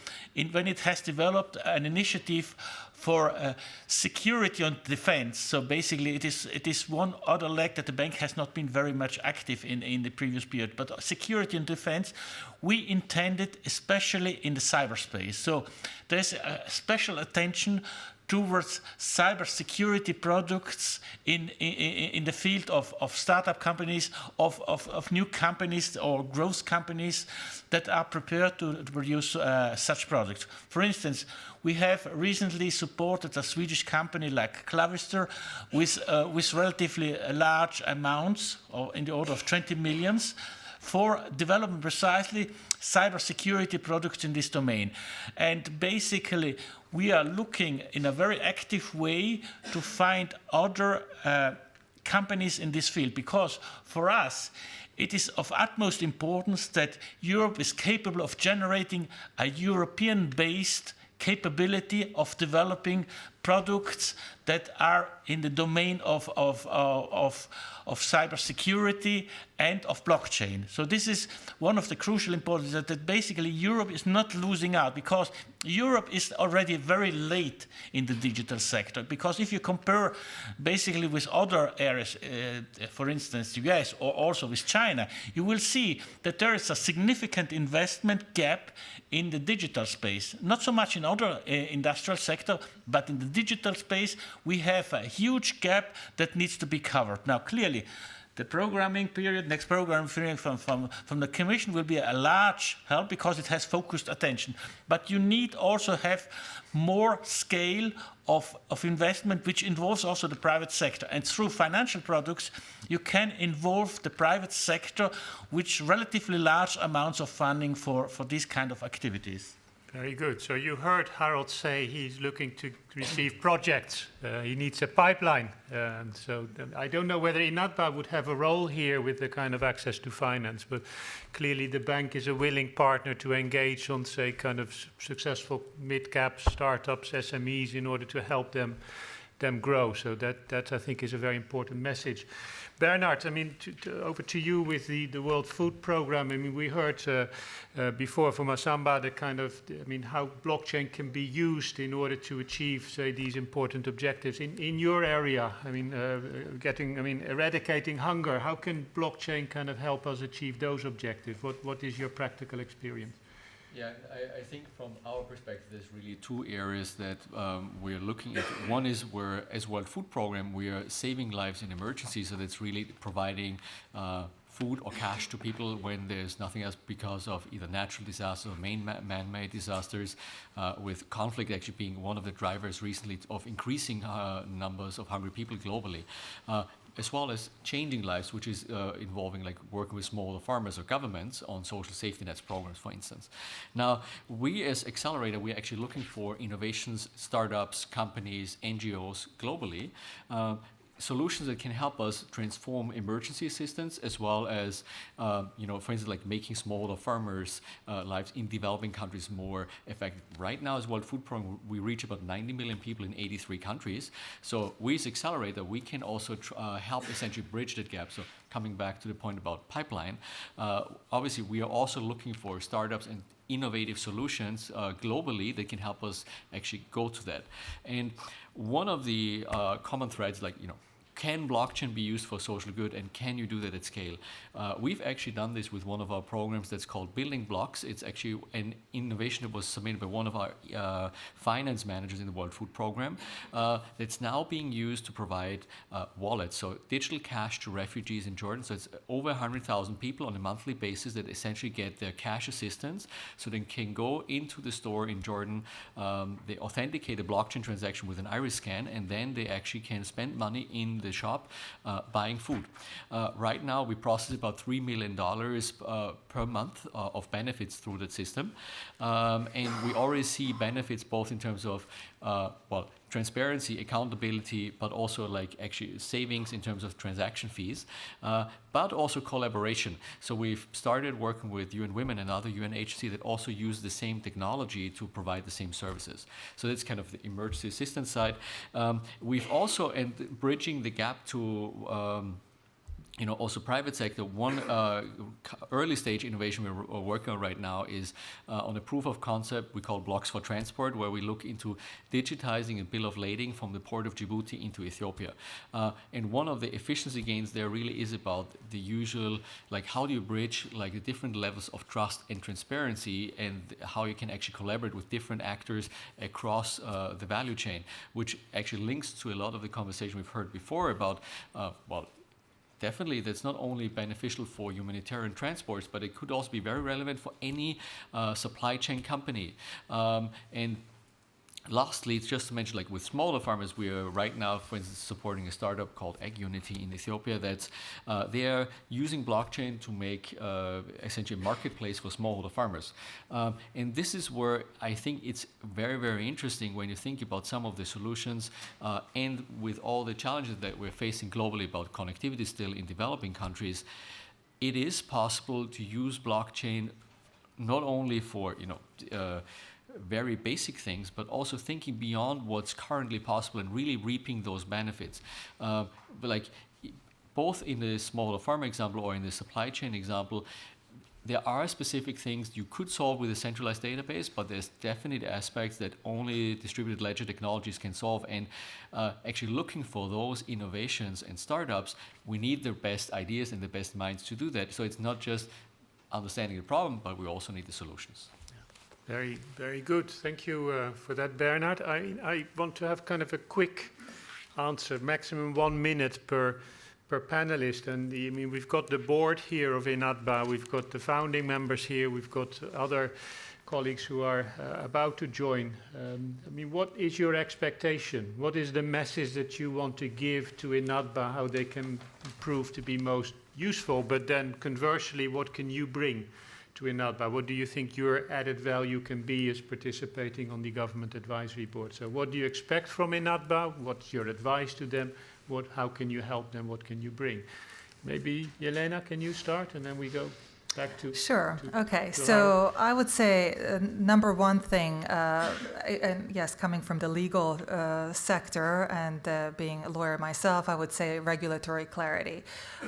when it has developed an initiative for security and defense, so basically it is one other leg that the bank has not been very much active in the previous period. But security and defense, we intended especially in the cyberspace. So there's a special attention towards cybersecurity products in the field of startup companies, of new companies or growth companies that are prepared to produce such products. For instance, we have recently supported a Swedish company like Clavister with relatively large amounts, or in the order of 20 millions, for developing precisely cybersecurity products in this domain. And basically, we are looking in a very active way to find other companies in this field, because for us, it is of utmost importance that Europe is capable of generating a European-based capability of developing products that are in the domain of cybersecurity and of blockchain. So this is one of the crucial importance, that basically Europe is not losing out, because Europe is already very late in the digital sector. Because if you compare basically with other areas, for instance, the US or also with China, you will see that there is a significant investment gap in the digital space. Not so much in other industrial sector, but in the digital space, we have a huge gap that needs to be covered. Now, clearly, the programming period, next programming period from the Commission will be a large help, because it has focused attention. But you need also have more scale of investment, which involves also the private sector. And through financial products, you can involve the private sector with relatively large amounts of funding for these kind of activities. Very good. So you heard Harold say he's looking to receive projects. He needs a pipeline. And so I don't know whether INATBA would have a role here with the kind of access to finance, but clearly the bank is a willing partner to engage on, say, kind of successful mid-cap startups, SMEs, in order to help them grow. So that I think is a very important message. Bernard, I mean, over to you with the World Food Program. I mean, we heard before from Asamba the kind of, I mean, how blockchain can be used in order to achieve, say, these important objectives. In your area, I mean, eradicating hunger, how can blockchain kind of help us achieve those objectives? What is your practical experience? Yeah, I think from our perspective, there's really two areas that we're looking at. One is where, as World Food Program, we are saving lives in emergencies, so that's really providing food or cash to people when there's nothing else, because of either natural disasters or man-made disasters, with conflict actually being one of the drivers recently of increasing numbers of hungry people globally. As well as changing lives, which is involving like working with smaller farmers or governments on social safety nets programs, for instance. Now, we as Accelerator, we're actually looking for innovations, startups, companies, NGOs globally, solutions that can help us transform emergency assistance, as well as, for instance, like making smaller farmers' lives in developing countries more effective. Right now, as World Food Program, we reach about 90 million people in 83 countries. So we as Accelerator, we can also help essentially bridge that gap. So coming back to the point about pipeline, obviously we are also looking for startups and innovative solutions globally that can help us actually go to that. And one of the common threads, like, can blockchain be used for social good, and can you do that at scale? We've actually done this with one of our programs that's called Building Blocks. It's actually an innovation that was submitted by one of our finance managers in the World Food Program that's now being used to provide wallets, so digital cash to refugees in Jordan. So it's over 100,000 people on a monthly basis that essentially get their cash assistance, so they can go into the store in Jordan, they authenticate a blockchain transaction with an iris scan, and then they actually can spend money in the shop buying food. Right now, we process about $3 million per month of benefits through that system. And we already see benefits both in terms of, transparency, accountability, but also like actually savings in terms of transaction fees, but also collaboration. So we've started working with UN Women and other UN agencies that also use the same technology to provide the same services. So that's kind of the emergency assistance side. We've also, and bridging the gap to also private sector. One early stage innovation we're working on right now is on a proof of concept we call blocks for transport, where we look into digitizing a bill of lading from the port of Djibouti into Ethiopia. And one of the efficiency gains there really is about the usual, like how do you bridge like the different levels of trust and transparency, and how you can actually collaborate with different actors across the value chain, which actually links to a lot of the conversation we've heard before about, definitely, that's not only beneficial for humanitarian transports, but it could also be very relevant for any supply chain company. And lastly, just to mention, like with smaller farmers, we are right now, for instance, supporting a startup called Egg Unity in Ethiopia. That's they are using blockchain to make essentially a marketplace for smallholder farmers. And this is where I think it's very, very interesting when you think about some of the solutions, and with all the challenges that we're facing globally about connectivity still in developing countries. It is possible to use blockchain not only for very basic things, but also thinking beyond what's currently possible and really reaping those benefits. Like both in the smaller farm example or in the supply chain example, there are specific things you could solve with a centralized database, but there's definitely aspects that only distributed ledger technologies can solve. And actually looking for those innovations and startups, we need the best ideas and the best minds to do that. So it's not just understanding the problem, but we also need the solutions. Very, very good. Thank you for that, Bernard. I want to have kind of a quick answer, maximum 1 minute per panelist. And I mean, we've got the board here of INATBA, we've got the founding members here, we've got other colleagues who are about to join. I mean, what is your expectation? What is the message that you want to give to INATBA, how they can prove to be most useful? But then conversely, what can you bring to INATBA? What do you think your added value can be as participating on the Government Advisory Board? So what do you expect from INATBA? What's your advice to them? How can you help them? What can you bring? Maybe, Jelena, can you start? And then we go back to... Sure. Okay. So I would say number one thing, and yes, coming from the legal sector and being a lawyer myself, I would say regulatory clarity.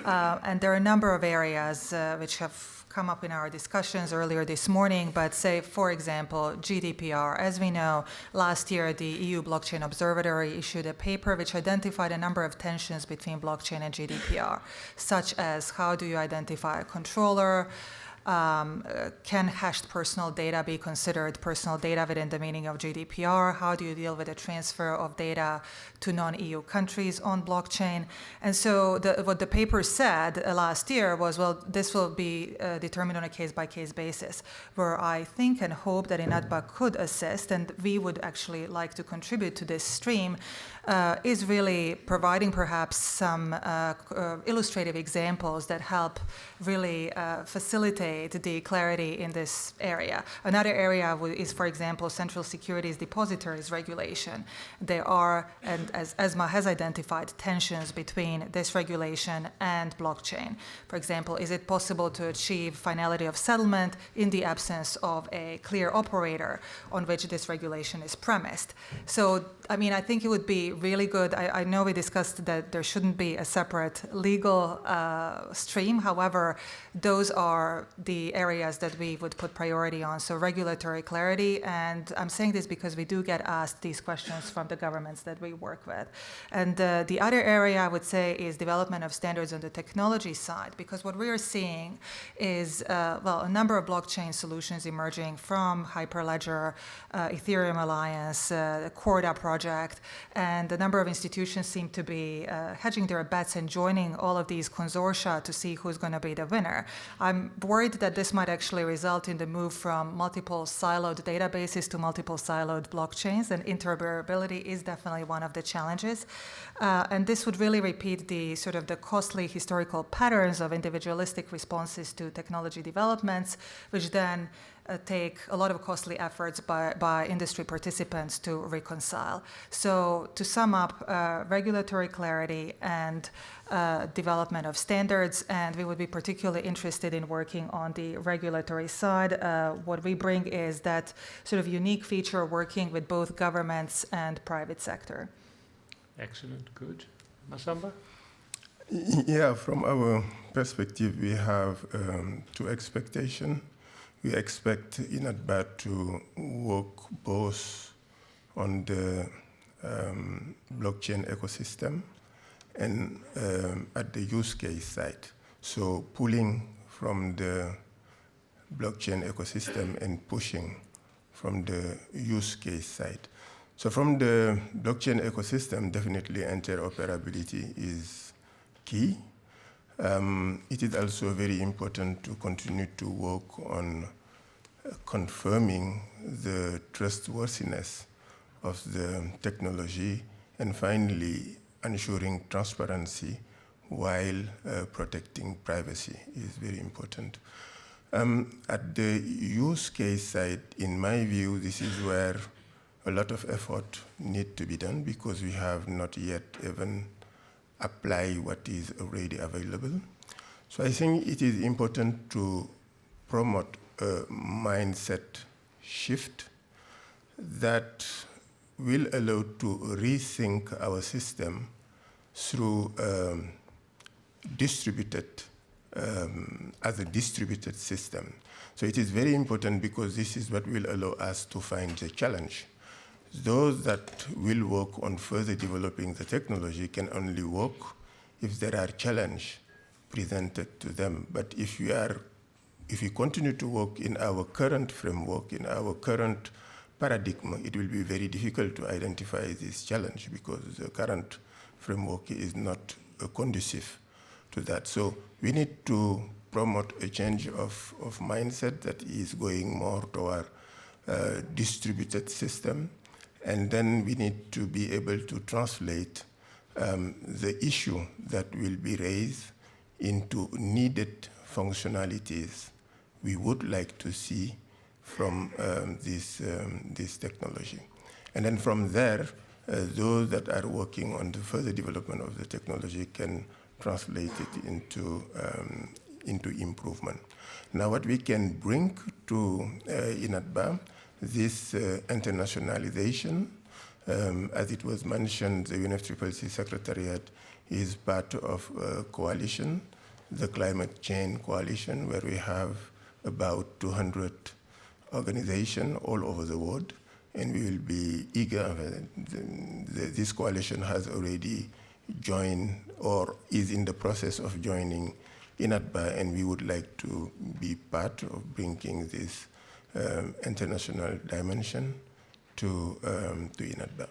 And there are a number of areas which have come up in our discussions earlier this morning, but say, for example, GDPR. As we know, last year the EU Blockchain Observatory issued a paper which identified a number of tensions between blockchain and GDPR, such as how do you identify a controller, can hashed personal data be considered personal data within the meaning of GDPR? How do you deal with the transfer of data to non-EU countries on blockchain? And so what the paper said last year was, well, this will be determined on a case-by-case basis, where I think and hope that INATBA could assist, and we would actually like to contribute to this stream, is really providing perhaps some illustrative examples that help really facilitate the clarity in this area. Another area is, for example, Central Securities Depositories regulation. There are, and as ESMA has identified, tensions between this regulation and blockchain. For example, is it possible to achieve finality of settlement in the absence of a clear operator on which this regulation is premised? So, I mean, I think it would be really good. I know we discussed that there shouldn't be a separate legal stream. However, those are the areas that we would put priority on. So regulatory clarity, and I'm saying this because we do get asked these questions from the governments that we work with. And the other area I would say is development of standards on the technology side, because what we are seeing is, a number of blockchain solutions emerging from Hyperledger, Ethereum Alliance, the Corda project, and a number of institutions seem to be hedging their bets and joining all of these consortia to see who's going to be the winner. I'm worried that this might actually result in the move from multiple siloed databases to multiple siloed blockchains, and interoperability is definitely one of the challenges. And this would really repeat the sort of the costly historical patterns of individualistic responses to technology developments, which then take a lot of costly efforts by industry participants to reconcile. So to sum up, regulatory clarity and development of standards, and we would be particularly interested in working on the regulatory side. What we bring is that sort of unique feature working with both governments and private sector. Excellent, good. Masamba? Yeah, from our perspective, we have two expectations. We expect INATBA to work both on the blockchain ecosystem and at the use case side. So pulling from the blockchain ecosystem and pushing from the use case side. So from the blockchain ecosystem, definitely interoperability is key. It is also very important to continue to work on confirming the trustworthiness of the technology, and finally ensuring transparency while protecting privacy is very important. At the use case side, in my view, this is where a lot of effort needs to be done, because we have not yet even applied what is already available. So I think it is important to promote a mindset shift that will allow to rethink our system through as a distributed system. So it is very important, because this is what will allow us to find the challenge. Those that will work on further developing the technology can only work if there are challenges presented to them. But if we continue to work in our current framework, in our current paradigm, it will be very difficult to identify this challenge, because the current framework is not conducive to that. So we need to promote a change of mindset that is going more toward a distributed system. And then we need to be able to translate the issue that will be raised into needed functionalities we would like to see from this technology. And then from there, those that are working on the further development of the technology can translate it into improvement. Now, what we can bring to INATBA, this internationalization, as it was mentioned, the UNFCCC Secretariat is part of a coalition, the Climate Change Coalition, where we have about 200 organizations all over the world, and we will be eager. This coalition has already joined or is in the process of joining INATBA, and we would like to be part of bringing this international dimension to INATBA.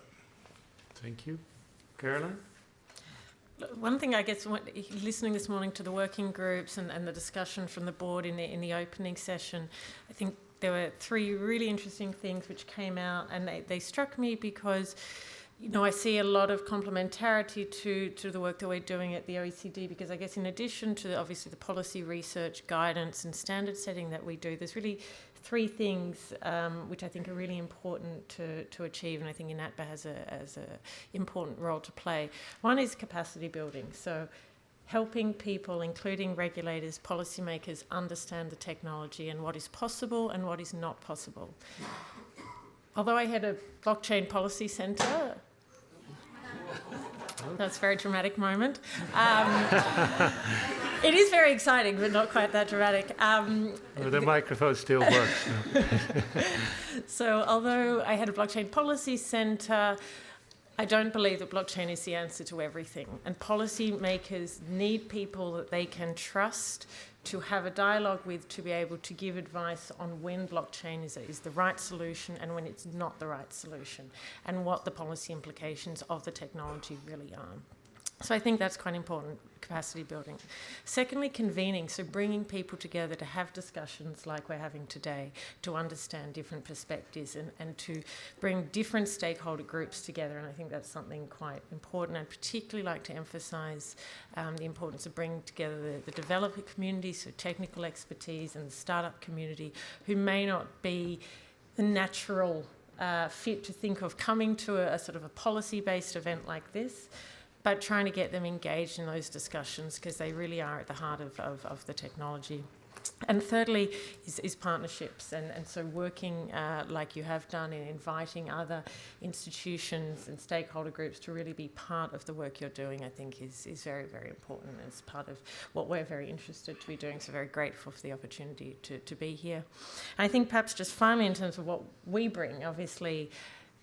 Thank you. Caroline? One thing, I guess, listening this morning to the working groups and the discussion from the board in the opening session, I think there were three really interesting things which came out, and they struck me because, you know, I see a lot of complementarity to the work that we're doing at the OECD, because I guess in addition to obviously the policy research, guidance and standard setting that we do, there's really three things which I think are really important to achieve, and I think INATBA has a important role to play. One is capacity building, so helping people, including regulators, policymakers, understand the technology and what is possible and what is not possible. Although I had a blockchain policy centre, that's a very dramatic moment. It is very exciting, but not quite that dramatic. Well, the microphone still works. So although I had a blockchain policy centre, I don't believe that blockchain is the answer to everything. And policymakers need people that they can trust to have a dialogue with, to be able to give advice on when blockchain is the right solution and when it's not the right solution, and what the policy implications of the technology really are. So I think that's quite important, capacity building. Secondly, convening, so bringing people together to have discussions like we're having today, to understand different perspectives and to bring different stakeholder groups together. And I think that's something quite important. I'd particularly like to emphasise the importance of bringing together the developer community, so technical expertise, and the startup community, who may not be the natural fit to think of coming to a sort of a policy-based event like this, but trying to get them engaged in those discussions, because they really are at the heart of the technology. And thirdly is partnerships, and so working like you have done in inviting other institutions and stakeholder groups to really be part of the work you're doing, I think is very, very important. It's part of what we're very interested to be doing, so very grateful for the opportunity to be here. And I think perhaps just finally in terms of what we bring, obviously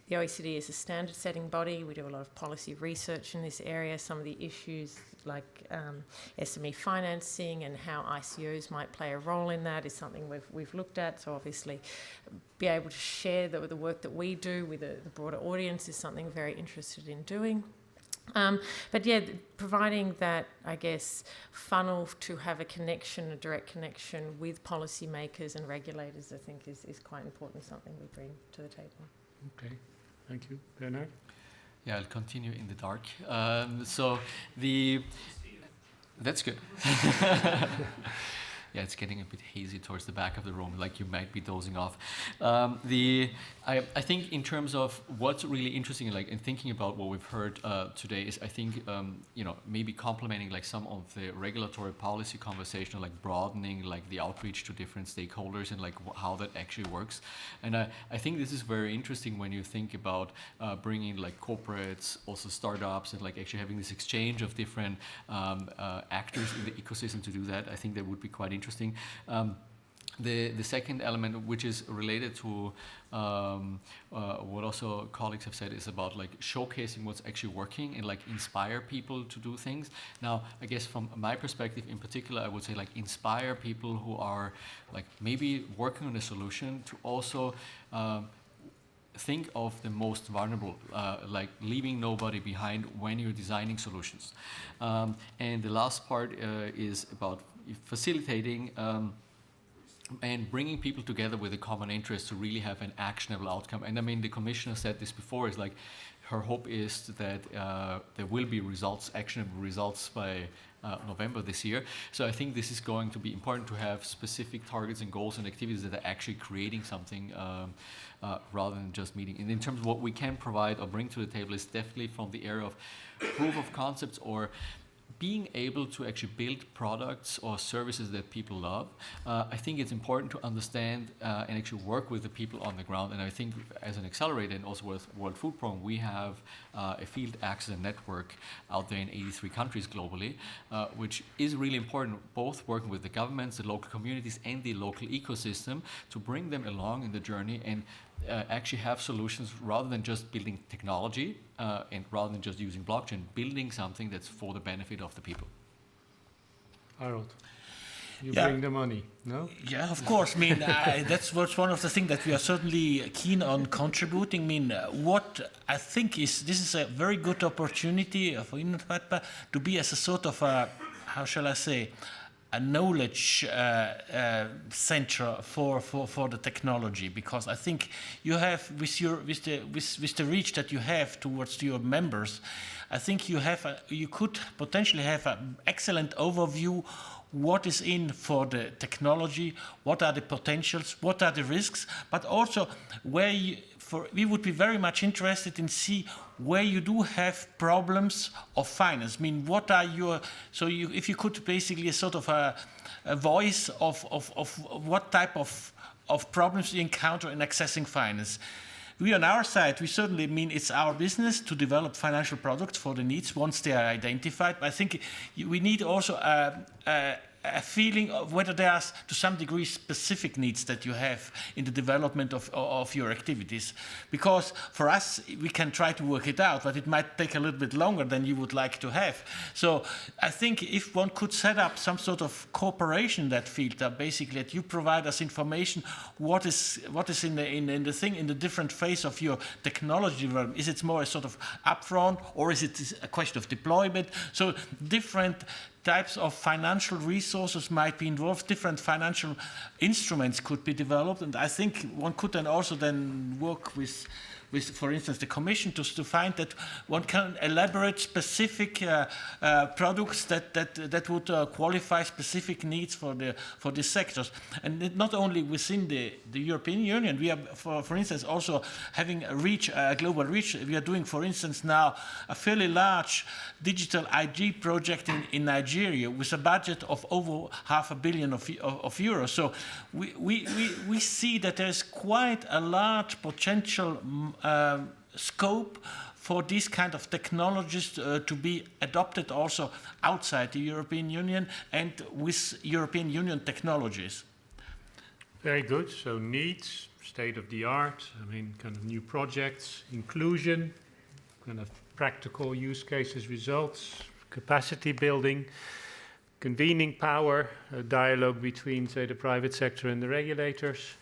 the OECD is a standard-setting body. We do a lot of policy research in this area. Some of the issues like SME financing and how ICOs might play a role in that is something we've looked at. So obviously be able to share the work that we do with the broader audience is something we're very interested in doing. But yeah, providing that, I guess, funnel to have a connection, a direct connection with policymakers and regulators, I think is quite important, something we bring to the table. Okay. Thank you. Bernard? Yeah, I'll continue in the dark. That's good. Yeah, it's getting a bit hazy towards the back of the room, like you might be dozing off. I think in terms of what's really interesting, like in thinking about what we've heard today, is I think maybe complementing like some of the regulatory policy conversation, like broadening like the outreach to different stakeholders and like how that actually works. And I think this is very interesting when you think about bringing like corporates, also startups, and like actually having this exchange of different actors in the ecosystem to do that. I think that would be quite interesting. The second element, which is related to what also colleagues have said, is about like showcasing what's actually working and like inspire people to do things. Now, I guess from my perspective in particular, I would say like inspire people who are like maybe working on a solution to also think of the most vulnerable, like leaving nobody behind when you're designing solutions. And the last part is about facilitating and bringing people together with a common interest to really have an actionable outcome. And I mean, the commissioner said this before, is like her hope is that there will be actionable results by November this year. So I think this is going to be important to have specific targets and goals and activities that are actually creating something rather than just meeting. And in terms of what we can provide or bring to the table is definitely from the area of proof of concepts or being able to actually build products or services that people love. I think it's important to understand and actually work with the people on the ground. And I think as an accelerator and also with World Food Programme, we have a field access network out there in 83 countries globally, which is really important, both working with the governments, the local communities, and the local ecosystem to bring them along in the journey and actually have solutions rather than just building technology and rather than just using blockchain, building something that's for the benefit of the people. Harold, you bring the money, no? Yeah, of course. I mean, that's one of the things that we are certainly keen on contributing. I mean, what I think is this is a very good opportunity for INATBA to be as a sort of a, how shall I say, a knowledge center for the technology, because I think you have with the reach that you have towards your members, I think you could potentially have an excellent overview what is in for the technology, what are the potentials, what are the risks, but also where we would be very much interested in see where you do have problems of finance. I mean, what are if you could basically a sort of a voice of what type of problems you encounter in accessing finance. We on our side, we certainly mean it's our business to develop financial products for the needs once they are identified. But I think we need also a feeling of whether there are, to some degree, specific needs that you have in the development of your activities. Because for us, we can try to work it out, but it might take a little bit longer than you would like to have. So I think if one could set up some sort of cooperation in that field, that basically that you provide us information, what is in the different phase of your technology development. Is it more a sort of upfront, or is it a question of deployment? So different types of financial resources might be involved, different financial instruments could be developed, and I think one could then also work with for instance, the Commission to find that one can elaborate specific products that would qualify specific needs for the sectors, and not only within the European Union. We are, for instance, also having a global reach. We are doing, for instance, now a fairly large digital IG project in Nigeria with a budget of over $500 million of euros. So we see that there's quite a large potential scope for these kind of technologies to be adopted also outside the European Union and with European Union technologies. Very good. So needs, state of the art, I mean, kind of new projects, inclusion, kind of practical use cases, results, capacity building, convening power, a dialogue between, say, the private sector and the regulators,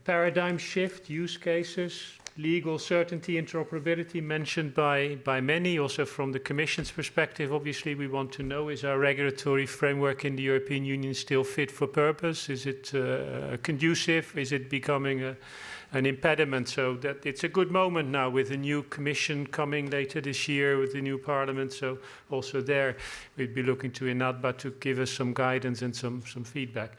paradigm shift, use cases, legal certainty, interoperability mentioned by many. Also from the Commission's perspective, obviously we want to know, is our regulatory framework in the European Union still fit for purpose? Is it conducive? Is it becoming an impediment? So that it's a good moment now with the new Commission coming later this year, with the new Parliament. So also there we'd be looking to INATBA to give us some guidance and some feedback.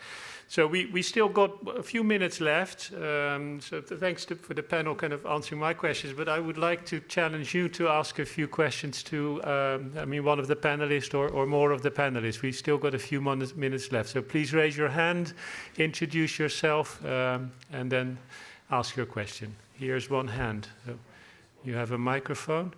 So we still got a few minutes left, so thanks for the panel kind of answering my questions, but I would like to challenge you to ask a few questions to, I mean, one of the panelists or more of the panelists. We still got a few minutes left, so please raise your hand, introduce yourself, and then ask your question. Here's one hand. So you have a microphone.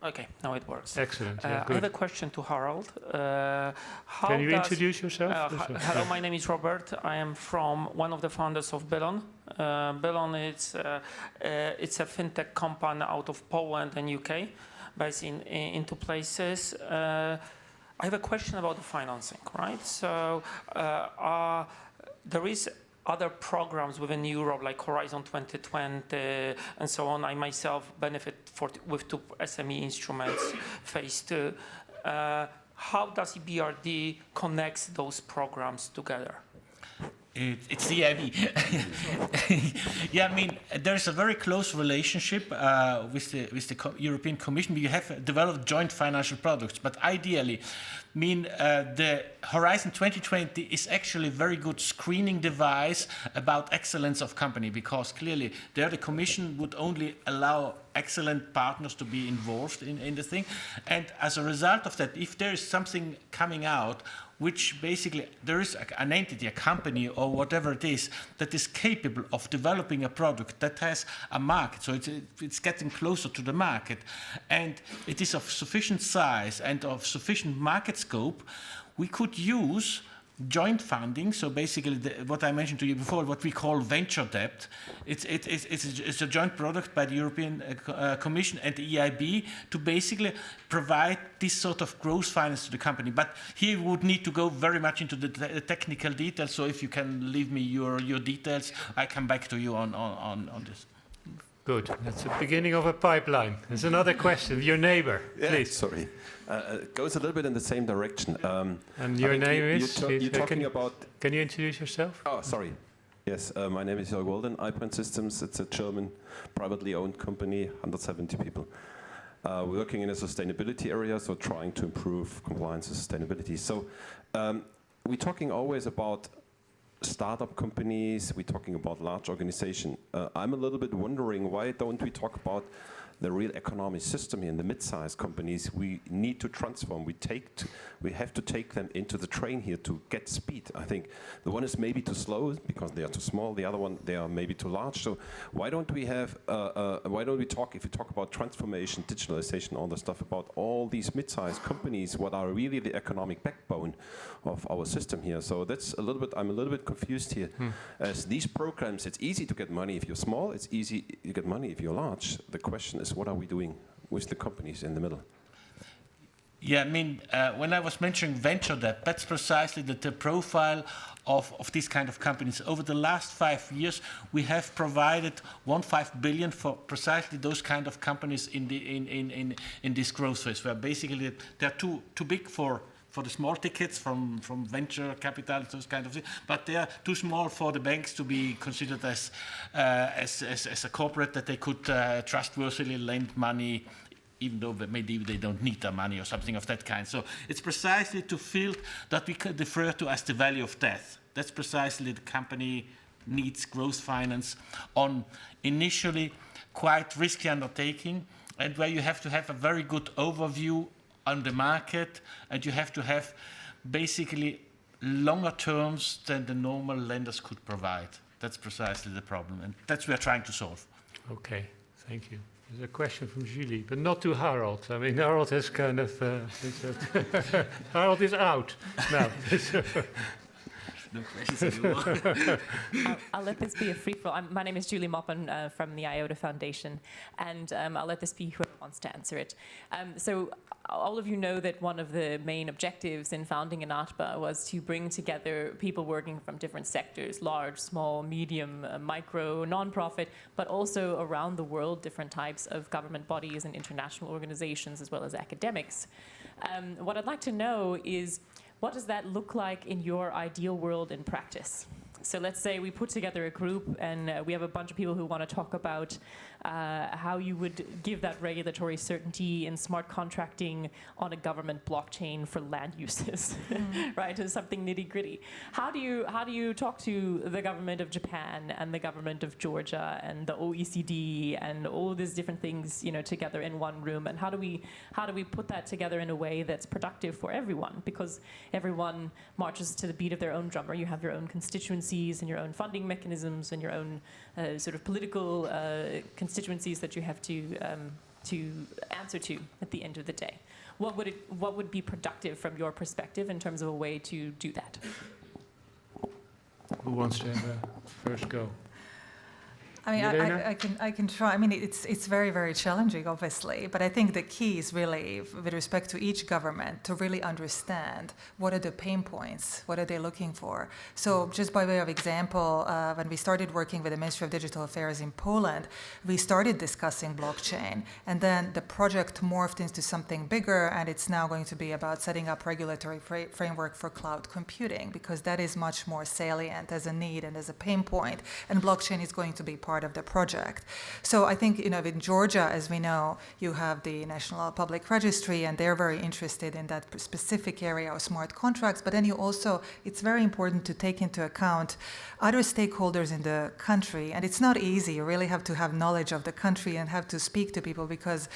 Okay, now it works. Excellent. Yeah, I have a question to Harold. Can you introduce yourself? Hello, my name is Robert. I am from one of the founders of Bellon. Bellon it's a fintech company out of Poland and UK, based in two places. I have a question about the financing, right? So there is other programs within Europe, like Horizon 2020 and so on. I myself benefit with two SME instruments, phase 2. How does EBRD connect those programs together? It's the EIB. Yeah, I mean, there's a very close relationship with the European Commission. We have developed joint financial products, but ideally, I mean, the Horizon 2020 is actually a very good screening device about excellence of company, because clearly there the Commission would only allow excellent partners to be involved in the thing. And as a result of that, if there is something coming out which basically there is an entity, a company or whatever it is that is capable of developing a product that has a market, so it's getting closer to the market, and it is of sufficient size and of sufficient market scope, we could use joint funding. So basically what I mentioned to you before, what we call venture debt, it's a joint product by the European Commission and the EIB to basically provide this sort of growth finance to the company. But here we would need to go very much into the technical details, so if you can leave me your details, I come back to you on this. Good. That's the beginning of a pipeline. There's another question. Your neighbor, please. Sorry. It goes a little bit in the same direction. And your name is? You're talking about... Can you introduce yourself? Oh, sorry. Yes, my name is Gerard. iPoint Systems. It's a German privately owned company, 170 people. Working in a sustainability area, so trying to improve compliance and sustainability. So we're talking always about startup companies, we're talking about large organizations. I'm a little bit wondering, why don't we talk about the real economic system here in the mid-sized companies? We need to transform. We have to take them into the train here to get speed. I think the one is maybe too slow because they are too small. The other one, they are maybe too large. So why don't we have? Why don't we talk? If we talk about transformation, digitalization, all the stuff about all these mid-sized companies, what are really the economic backbone of our system here? So that's a little bit. I'm a little bit confused here. As these programs, it's easy to get money if you're small. It's easy to get money if you're large. The question is, what are we doing with the companies in the middle? Yeah, I mean, when I was mentioning venture debt, that's precisely the profile of these kind of companies. Over the last 5 years, we have provided 1.5 billion for precisely those kind of companies in this growth phase, where basically they're too big for for the small tickets from venture capital, those kind of things, but they are too small for the banks to be considered as a corporate that they could trustworthily lend money, even though maybe they don't need the money or something of that kind. So it's precisely to field that we could refer to as the valley of death. That's precisely the company needs growth finance on initially quite risky undertaking, and where you have to have a very good overview on the market, and you have to have basically longer terms than the normal lenders could provide. That's precisely the problem, and that's what we're trying to solve. Okay, thank you. There's a question from Julie, but not to Harold. I mean, Harold has kind of... Harold is out now. No questions anymore. I'll let this be a free-for-all. My name is Julie Moppen from the IOTA Foundation, and I'll let this be whoever wants to answer it. So all of you know that one of the main objectives in founding INATBA was to bring together people working from different sectors, large, small, medium, micro, non-profit, but also around the world, different types of government bodies and international organizations, as well as academics. What I'd like to know is, what does that look like in your ideal world in practice? So let's say we put together a group and we have a bunch of people who want to talk about how you would give that regulatory certainty in smart contracting on a government blockchain for land uses, right? It's something nitty gritty. How do you talk to the government of Japan and the government of Georgia and the OECD and all these different things, you know, together in one room? And how do we put that together in a way that's productive for everyone? Because everyone marches to the beat of their own drummer. You have your own constituencies and your own funding mechanisms and your own sort of political constituencies that you have to answer to at the end of the day. What would be productive from your perspective in terms of a way to do that? Who wants to have a first go? I mean, I can try. I mean, it's very, very challenging, obviously. But I think the key is really, with respect to each government, to really understand what are the pain points, what are they looking for. So just by way of example, when we started working with the Ministry of Digital Affairs in Poland, we started discussing blockchain. And then the project morphed into something bigger, and it's now going to be about setting up regulatory framework for cloud computing, because that is much more salient as a need and as a pain point. And blockchain is going to be part of the project. So I think, you know, in Georgia, as we know, you have the National Public Registry, and they're very interested in that specific area of smart contracts. But then you also, it's very important to take into account other stakeholders in the country. And it's not easy. You really have to have knowledge of the country and have to speak to people, because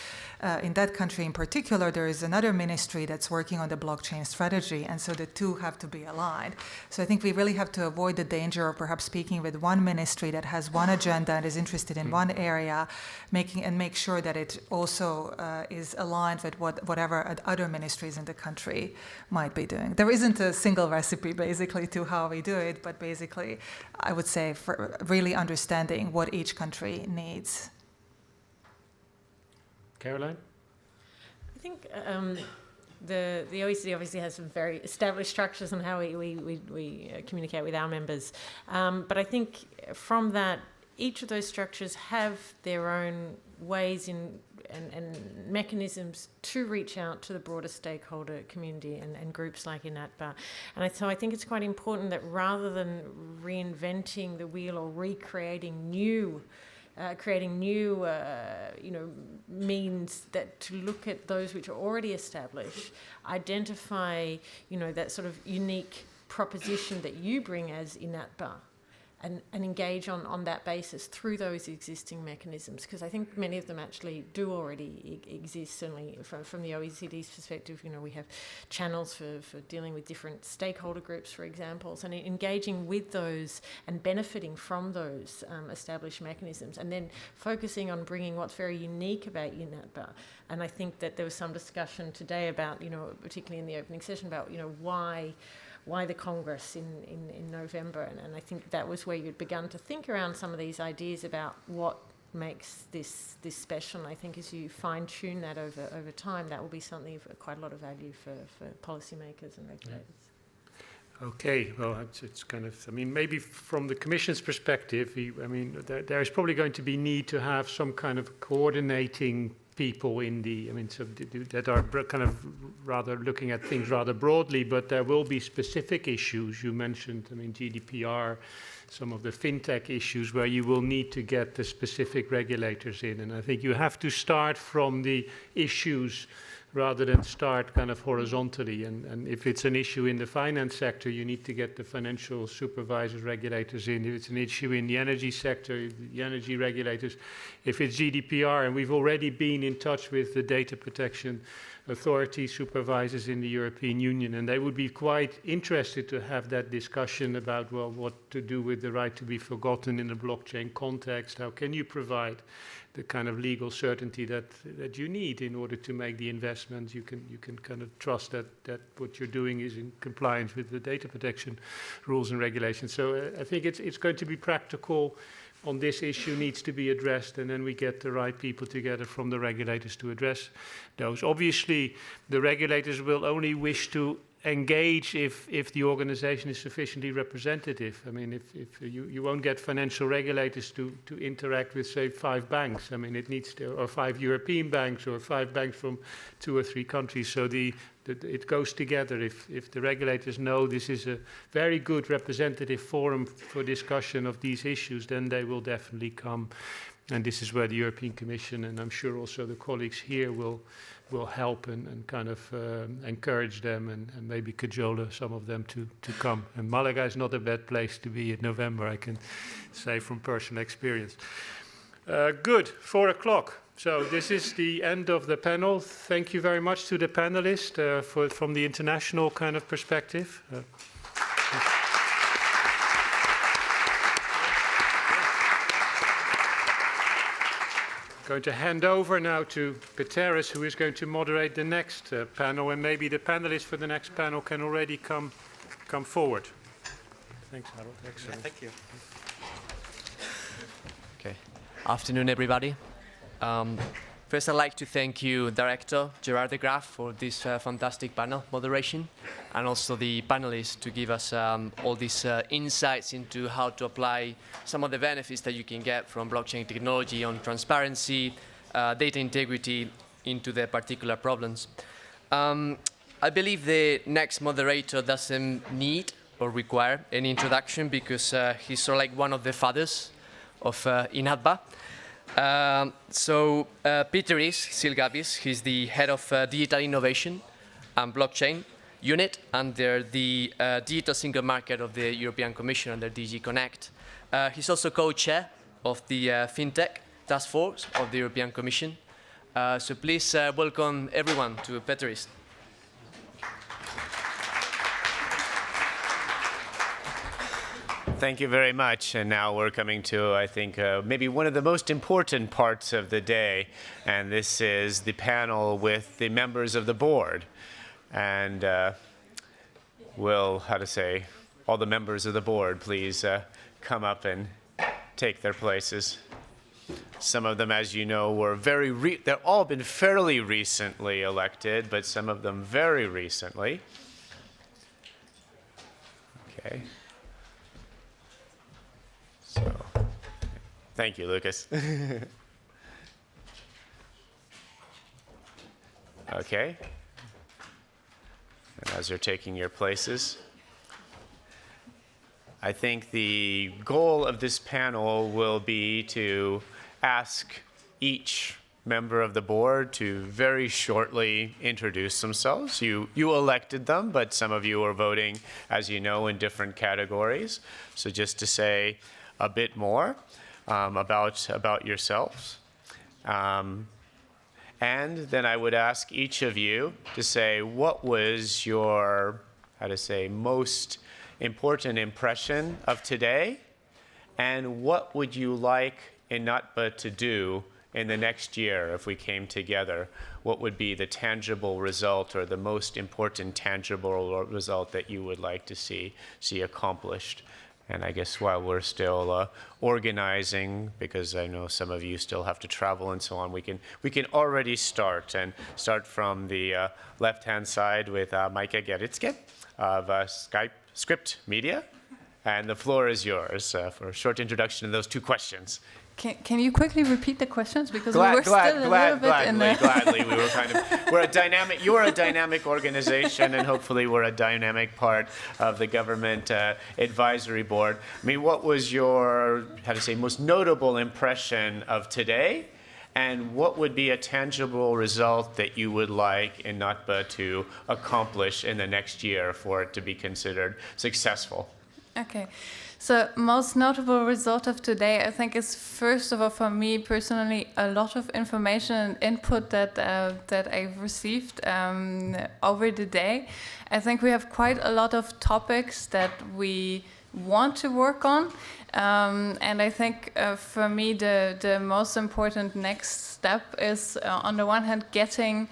in that country in particular, there is another ministry that's working on the blockchain strategy. And so the two have to be aligned. So I think we really have to avoid the danger of perhaps speaking with one ministry that has one agenda and is interested in one area, make sure that it also is aligned with whatever other ministries in the country might be doing. There isn't a single recipe, basically, to how we do it, but basically, I would say for really understanding what each country needs. Caroline? I think the OECD obviously has some very established structures on how we communicate with our members. But I think from that, each of those structures have their own ways and mechanisms to reach out to the broader stakeholder community and groups like INATBA. And so I think it's quite important that rather than reinventing the wheel or recreating new means that to look at those which are already established, identify, that sort of unique proposition that you bring as INATBA, and engage on that basis through those existing mechanisms, because I think many of them actually do already exist. Certainly from the OECD's perspective, we have channels for dealing with different stakeholder groups, for example, and engaging with those and benefiting from those established mechanisms, and then focusing on bringing what's very unique about INATBA. And I think that there was some discussion today about, particularly in the opening session, about, why the Congress in November, and I think that was where you'd begun to think around some of these ideas about what makes this special. And I think as you fine-tune that over time, that will be something of quite a lot of value for policymakers and regulators. Yeah. Okay, well, it's kind of, maybe from the Commission's perspective, there is probably going to be need to have some kind of coordinating people in the, I mean, that are kind of rather looking at things rather broadly, but there will be specific issues. You mentioned, I mean, GDPR, some of the fintech issues where you will need to get the specific regulators in. And I think you have to start from the issues rather than start kind of horizontally. And if it's an issue in the finance sector, you need to get the financial supervisors, regulators in. If it's an issue in the energy sector, the energy regulators. If it's GDPR, and we've already been in touch with the data protection authority supervisors in the European Union, and they would be quite interested to have that discussion about, well, what to do with the right to be forgotten in a blockchain context. How can you provide the kind of legal certainty that you need in order to make the investments? You can kind of trust that what you're doing is in compliance with the data protection rules and regulations. So I think it's going to be practical on this issue, needs to be addressed, and then we get the right people together from the regulators to address those. Obviously, the regulators will only wish to engage if the organization is sufficiently representative. I mean, if you won't get financial regulators to interact with, say, 5 banks. I mean, it needs to, or 5 European banks, or 5 banks from 2 or 3 countries. So it goes together. If the regulators know this is a very good representative forum for discussion of these issues, then they will definitely come. And this is where the European Commission, and I'm sure also the colleagues here, will help and kind of encourage them and maybe cajole some of them to come. And Malaga is not a bad place to be in November, I can say from personal experience. Good, 4 o'clock. So this is the end of the panel. Thank you very much to the panelists from the international kind of perspective. Going to hand over now to Pēteris, who is going to moderate the next panel, and maybe the panelists for the next panel can already come forward. Thanks, Harold. Excellent. Yeah, thank you. Okay. Afternoon, everybody. First, I'd like to thank you, Director Gerard de Graaf, for this fantastic panel moderation, and also the panelists to give us all these insights into how to apply some of the benefits that you can get from blockchain technology on transparency, data integrity into the particular problems. I believe the next moderator doesn't need or require any introduction because he's sort of like one of the fathers of INATBA. Pēteris Zilgalvis, he's the head of digital innovation and blockchain unit under the digital single market of the European Commission under DG Connect. He's also co-chair of the FinTech Task Force of the European Commission. So please welcome everyone to Pēteris. Thank you very much. And now we're coming to, I think, maybe one of the most important parts of the day. And this is the panel with the members of the board. And all the members of the board, please come up and take their places. Some of them, as you know, were they've all been fairly recently elected, but some of them very recently. Okay. So, thank you, Lucas. Okay. And as you're taking your places, I think the goal of this panel will be to ask each member of the board to very shortly introduce themselves. You elected them, but some of you are voting, as you know, in different categories. So just to say a bit more about yourselves. And then I would ask each of you to say what was your, most important impression of today, and what would you like INATBA to do in the next year if we came together? What would be the tangible result or the most important tangible result that you would like to see accomplished? And I guess while we're still organizing, because I know some of you still have to travel and so on, we can already start from the left-hand side with Mariya Gericke of Script Media. And the floor is yours for a short introduction to those 2 questions. Can you quickly repeat the questions, because we were still a little bit in the... Gladly. We were we're a dynamic. You're a dynamic organization, and hopefully we're a dynamic part of the government advisory board. I mean, what was your, most notable impression of today, and what would be a tangible result that you would like INATBA to accomplish in the next year for it to be considered successful? Okay. So most notable result of today, I think, is first of all for me personally a lot of information and input that I've received over the day. I think we have quite a lot of topics that we want to work on, and I think for me the most important next step is on the one hand getting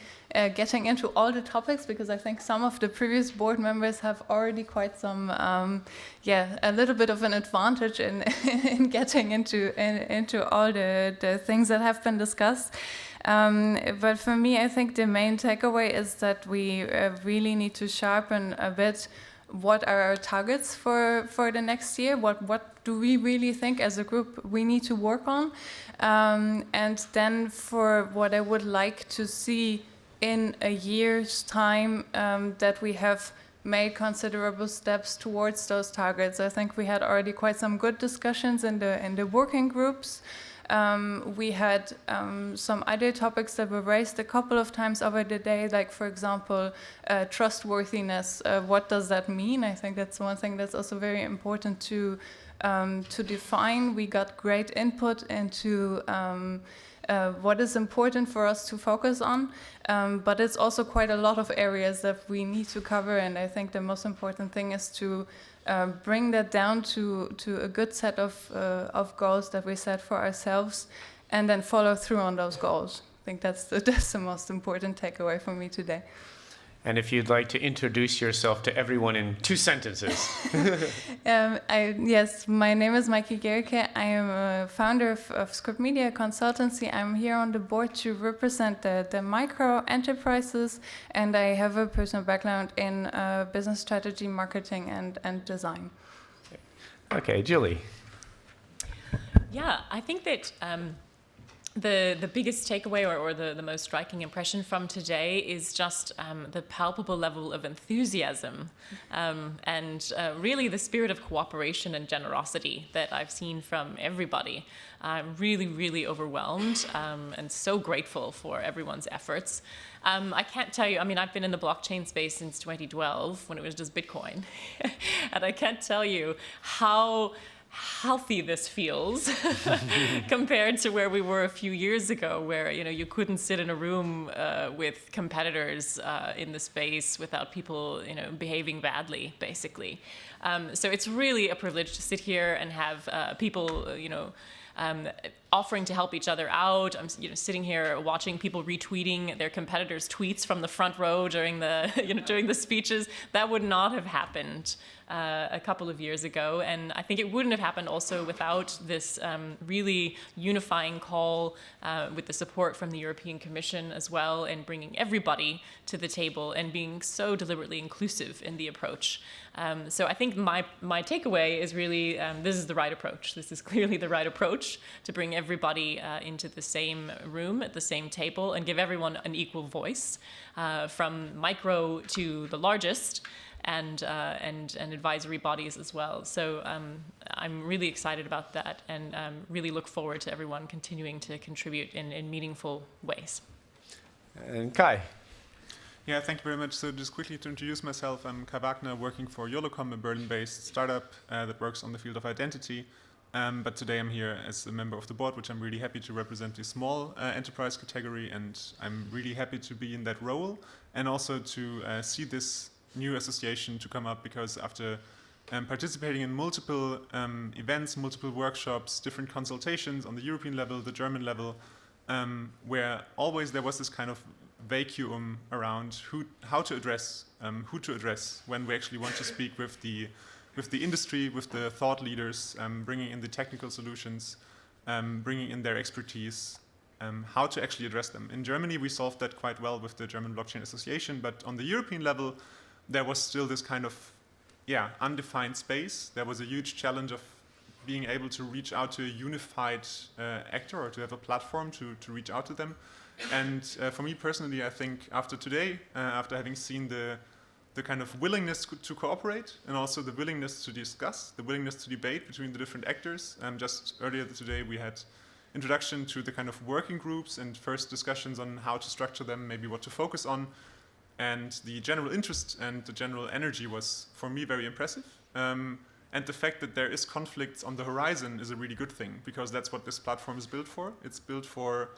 into all the topics, because I think some of the previous board members have already quite some, a little bit of an advantage in getting into all the things that have been discussed. But for me, I think the main takeaway is that we really need to sharpen a bit what are our targets for the next year, what do we really think as a group we need to work on, and then for what I would like to see in a year's time, that we have made considerable steps towards those targets. I think we had already quite some good discussions in the working groups. We had some other topics that were raised a couple of times over the day, like, for example, trustworthiness. What does that mean? I think that's one thing that's also very important to define. We got great input into what is important for us to focus on, but it's also quite a lot of areas that we need to cover, and I think the most important thing is to bring that down to a good set of goals that we set for ourselves, and then follow through on those goals. I think that's the most important takeaway for me today. And if you'd like to introduce yourself to everyone in 2 sentences. Yes, my name is Mikey Gerke. I am a founder of Script Media Consultancy. I'm here on the board to represent the micro enterprises, and I have a personal background in business strategy, marketing, and design. Okay, Julie. Yeah, I think that the biggest takeaway or the most striking impression from today is just the palpable level of enthusiasm and really the spirit of cooperation and generosity that I've seen from everybody. I'm really, really overwhelmed and so grateful for everyone's efforts. I can't tell you, I mean, I've been in the blockchain space since 2012 when it was just Bitcoin. And I can't tell you how healthy this feels compared to where we were a few years ago, where you couldn't sit in a room with competitors in the space without people behaving badly, basically. So it's really a privilege to sit here and have people offering to help each other out. I'm sitting here watching people retweeting their competitors' tweets from the front row during the during the speeches. That would not have happened a couple of years ago, and I think it wouldn't have happened also without this really unifying call with the support from the European Commission as well, and bringing everybody to the table and being so deliberately inclusive in the approach. So I think my takeaway is really this is the right approach. This is clearly the right approach to bring everybody into the same room at the same table and give everyone an equal voice, from micro to the largest, and advisory bodies as well. So I'm really excited about that, and really look forward to everyone continuing to contribute in meaningful ways. And Kai. Yeah, thank you very much. So just quickly to introduce myself, I'm Kai Wagner, working for Yolocom, a Berlin-based startup that works on the field of identity. But today I'm here as a member of the board, which I'm really happy to represent the small enterprise category, and I'm really happy to be in that role, and also to see this new association to come up, because after participating in multiple events, multiple workshops, different consultations on the European level, the German level, where always there was this kind of vacuum around how to address, who to address when we actually want to speak with the industry, with the thought leaders, bringing in the technical solutions, bringing in their expertise, how to actually address them. In Germany, we solved that quite well with the German Blockchain Association, but on the European level, there was still this kind of undefined space. There was a huge challenge of being able to reach out to a unified actor, or to have a platform to reach out to them. And for me personally, I think after today, after having seen the kind of willingness to cooperate, and also the willingness to discuss, the willingness to debate between the different actors. Just earlier today we had introduction to the kind of working groups and first discussions on how to structure them, maybe what to focus on. And the general interest and the general energy was, for me, very impressive. And the fact that there is conflicts on the horizon is a really good thing, because that's what this platform is built for. It's built for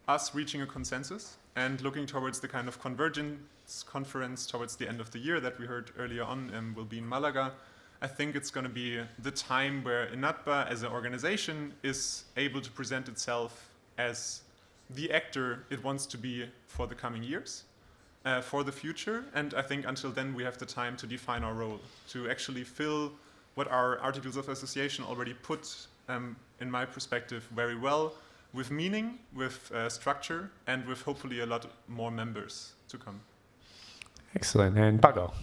us reaching a consensus and looking towards the kind of convergence conference towards the end of the year that we heard earlier on will be in Malaga. I think it's going to be the time where INATBA as an organization is able to present itself as the actor it wants to be for the coming years, for the future. And I think until then we have the time to define our role, to actually fill what our Articles of Association already put, in my perspective, very well, with meaning, with structure, and with hopefully a lot more members to come. Excellent. And Paco.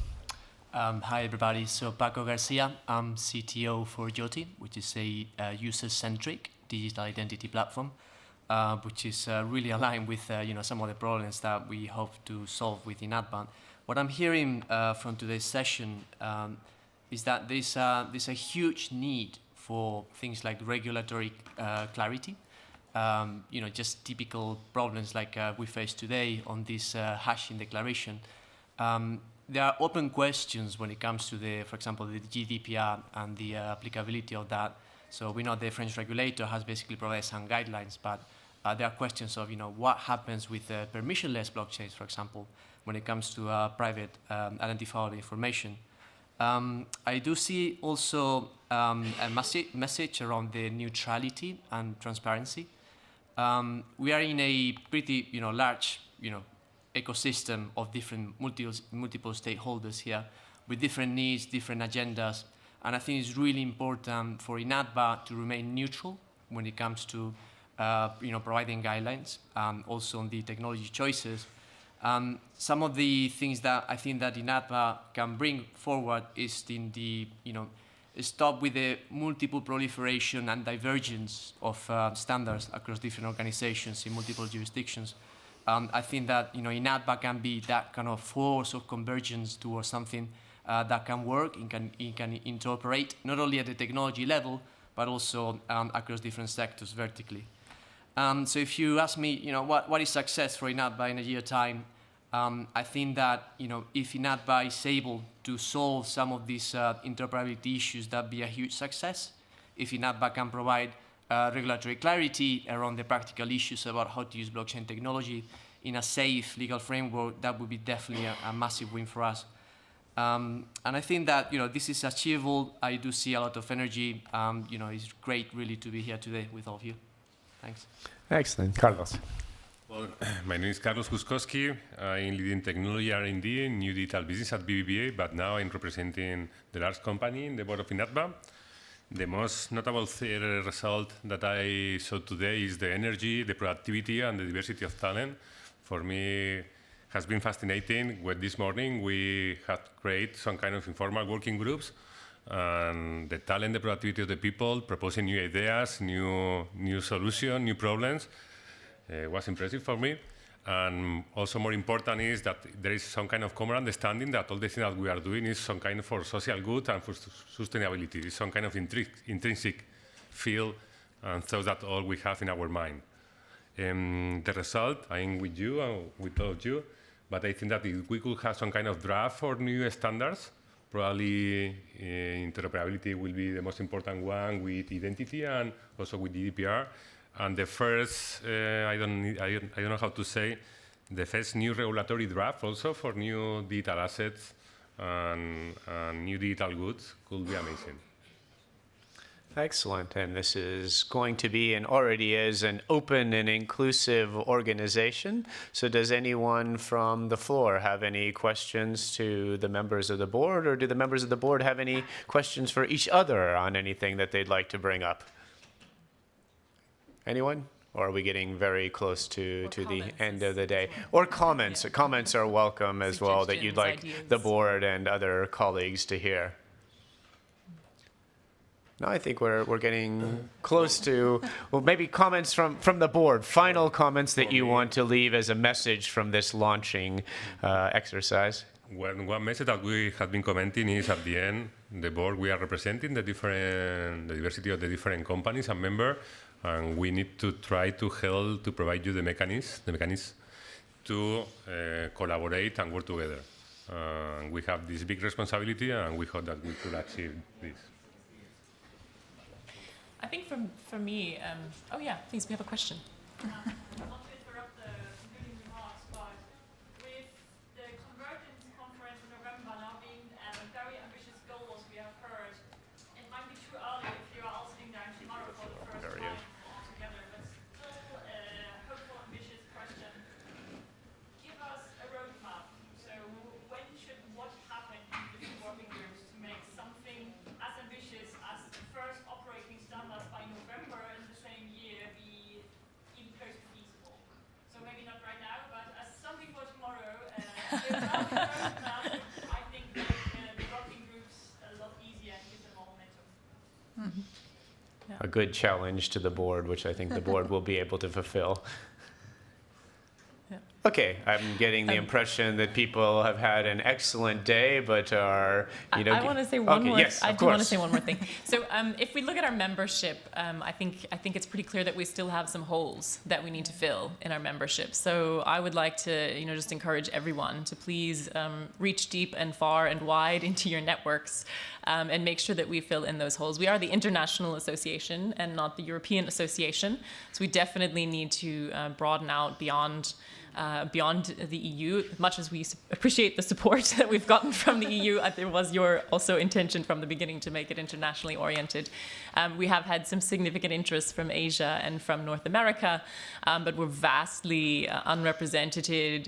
Hi, everybody. So Paco Garcia, I'm CTO for Joti, which is a user-centric digital identity platform, which is really aligned with some of the problems that we hope to solve with INATBA. What I'm hearing from today's session is that there's a huge need for things like regulatory clarity. Just typical problems like we face today on this hashing declaration. There are open questions when it comes to for example, the GDPR and the applicability of that. So we know the French regulator has basically provided some guidelines, but there are questions of, what happens with permissionless blockchains, for example, when it comes to private identifiable information. I do see also a message around the neutrality and transparency. We are in a pretty, large, ecosystem of different multiple stakeholders here with different needs, different agendas. And I think it's really important for INATBA to remain neutral when it comes to, providing guidelines, also on the technology choices. Some of the things that I think that INATBA can bring forward is in the, stop with the multiple proliferation and divergence of standards across different organizations in multiple jurisdictions. I think that INATBA can be that kind of force of convergence towards something that can work and can interoperate not only at the technology level but also across different sectors vertically. So if you ask me, what is success for INATBA in a year time, I think that if INATBA is able to solve some of these interoperability issues, that'd be a huge success. If INATBA can provide regulatory clarity around the practical issues about how to use blockchain technology in a safe legal framework, that would be definitely a massive win for us. And I think that this is achievable. I do see a lot of energy. It's great really to be here today with all of you. Thanks. Excellent. Carlos. Well, my name is Carlos Guskowski. I'm leading technology R&D in new digital business at BBVA, but now I'm representing the large company in the board of INATBA. The most notable result that I saw today is the energy, the productivity, and the diversity of talent. For me, has been fascinating. When this morning we had created some kind of informal working groups, and the talent, the productivity of the people, proposing new ideas, new solutions, new problems, was impressive for me. And also more important is that there is some kind of common understanding that all the things that we are doing is some kind of for social good and for sustainability. It's some kind of intrinsic feel and thoughts that all we have in our mind. The result, I'm with you and with all of you, but I think that if we could have some kind of draft for new standards, probably interoperability will be the most important one with identity and also with GDPR. And the first, I don't know how to say, the first new regulatory draft also for new digital assets and new digital goods could be amazing. Excellent. And this is going to be and already is an open and inclusive organization. So does anyone from the floor have any questions to the members of the board, or do the members of the board have any questions for each other on anything that they'd like to bring up? Anyone? Or are we getting very close to the end of the day? Or comments. Comments are welcome as well that you'd like the board and other colleagues to hear. No, I think we're getting close to, well, maybe comments from the board, final comments that you want to leave as a message from this launching exercise. One message that we have been commenting is at the end, the board, we are representing the diversity of the different companies and members, and we need to try to help to provide you the mechanism to collaborate and work together. We have this big responsibility, and we hope that we could achieve this. I think for me, oh yeah, please, we have a question. A good challenge to the board, which I think the board will be able to fulfill. Okay, I'm getting the impression that people have had an excellent day, but are, you know... I want to say one more. Yes, I do want to say one more thing. So, if we look at our membership, I think it's pretty clear that we still have some holes that we need to fill in our membership. So, I would like to, just encourage everyone to please reach deep and far and wide into your networks and make sure that we fill in those holes. We are the international association and not the European association, so we definitely need to broaden out beyond the EU. Much as we appreciate the support that we've gotten from the EU, there was your also intention from the beginning to make it internationally oriented. We have had some significant interest from Asia and from North America, but we're vastly unrepresented in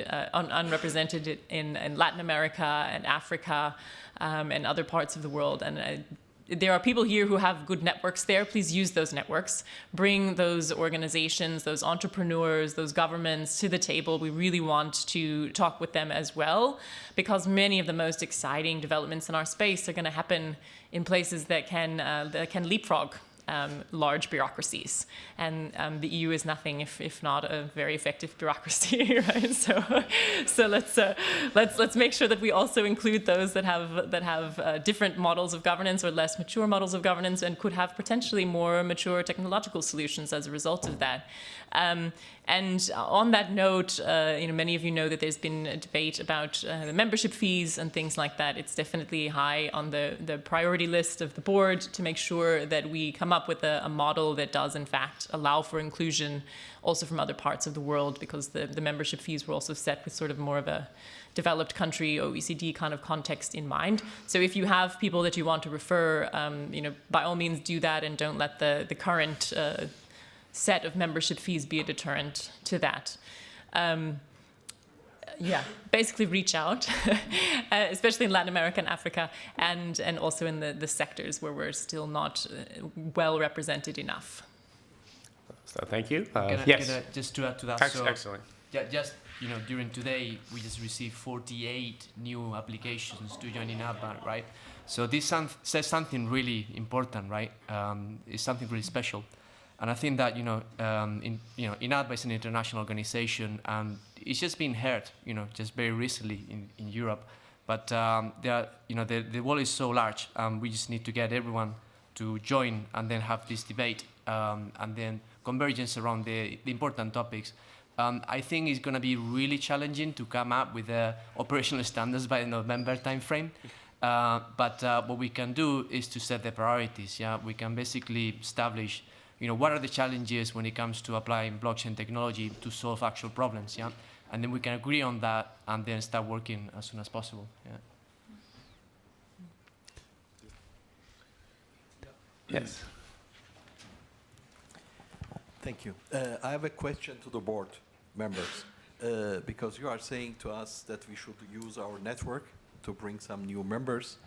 Latin America and Africa and other parts of the world. And there are people here who have good networks there. Please use those networks. Bring those organizations, those entrepreneurs, those governments to the table. We really want to talk with them as well, because many of the most exciting developments in our space are going to happen in places that can leapfrog large bureaucracies, and the EU is nothing if not a very effective bureaucracy, right? So let's make sure that we also include those that have different models of governance or less mature models of governance, and could have potentially more mature technological solutions as a result of that. And on that note, many of you know that there's been a debate about the membership fees and things like that. It's definitely high on the priority list of the board to make sure that we come up with a model that does, in fact, allow for inclusion also from other parts of the world, because the membership fees were also set with sort of more of a developed country, OECD kind of context in mind. So if you have people that you want to refer, by all means do that, and don't let the current set of membership fees be a deterrent to that. Basically reach out, especially in Latin America and Africa, and also in the sectors where we're still not well represented enough. So thank you. Yes. Just to add to that. Excellent. Yeah, just during today we just received 48 new applications to join INATBA, right? So this says something really important, right? It's something really special. And I think that INATBA is an international organization, and it's just been heard, just very recently in Europe. But the world is so large, we just need to get everyone to join and then have this debate and then convergence around the important topics. I think it's going to be really challenging to come up with the operational standards by the November timeframe. But what we can do is to set the priorities. Yeah, we can basically establish what are the challenges when it comes to applying blockchain technology to solve actual problems, yeah? And then we can agree on that and then start working as soon as possible, yeah. Yes. Thank you. I have a question to the board members, because you are saying to us that we should use our network to bring some new members,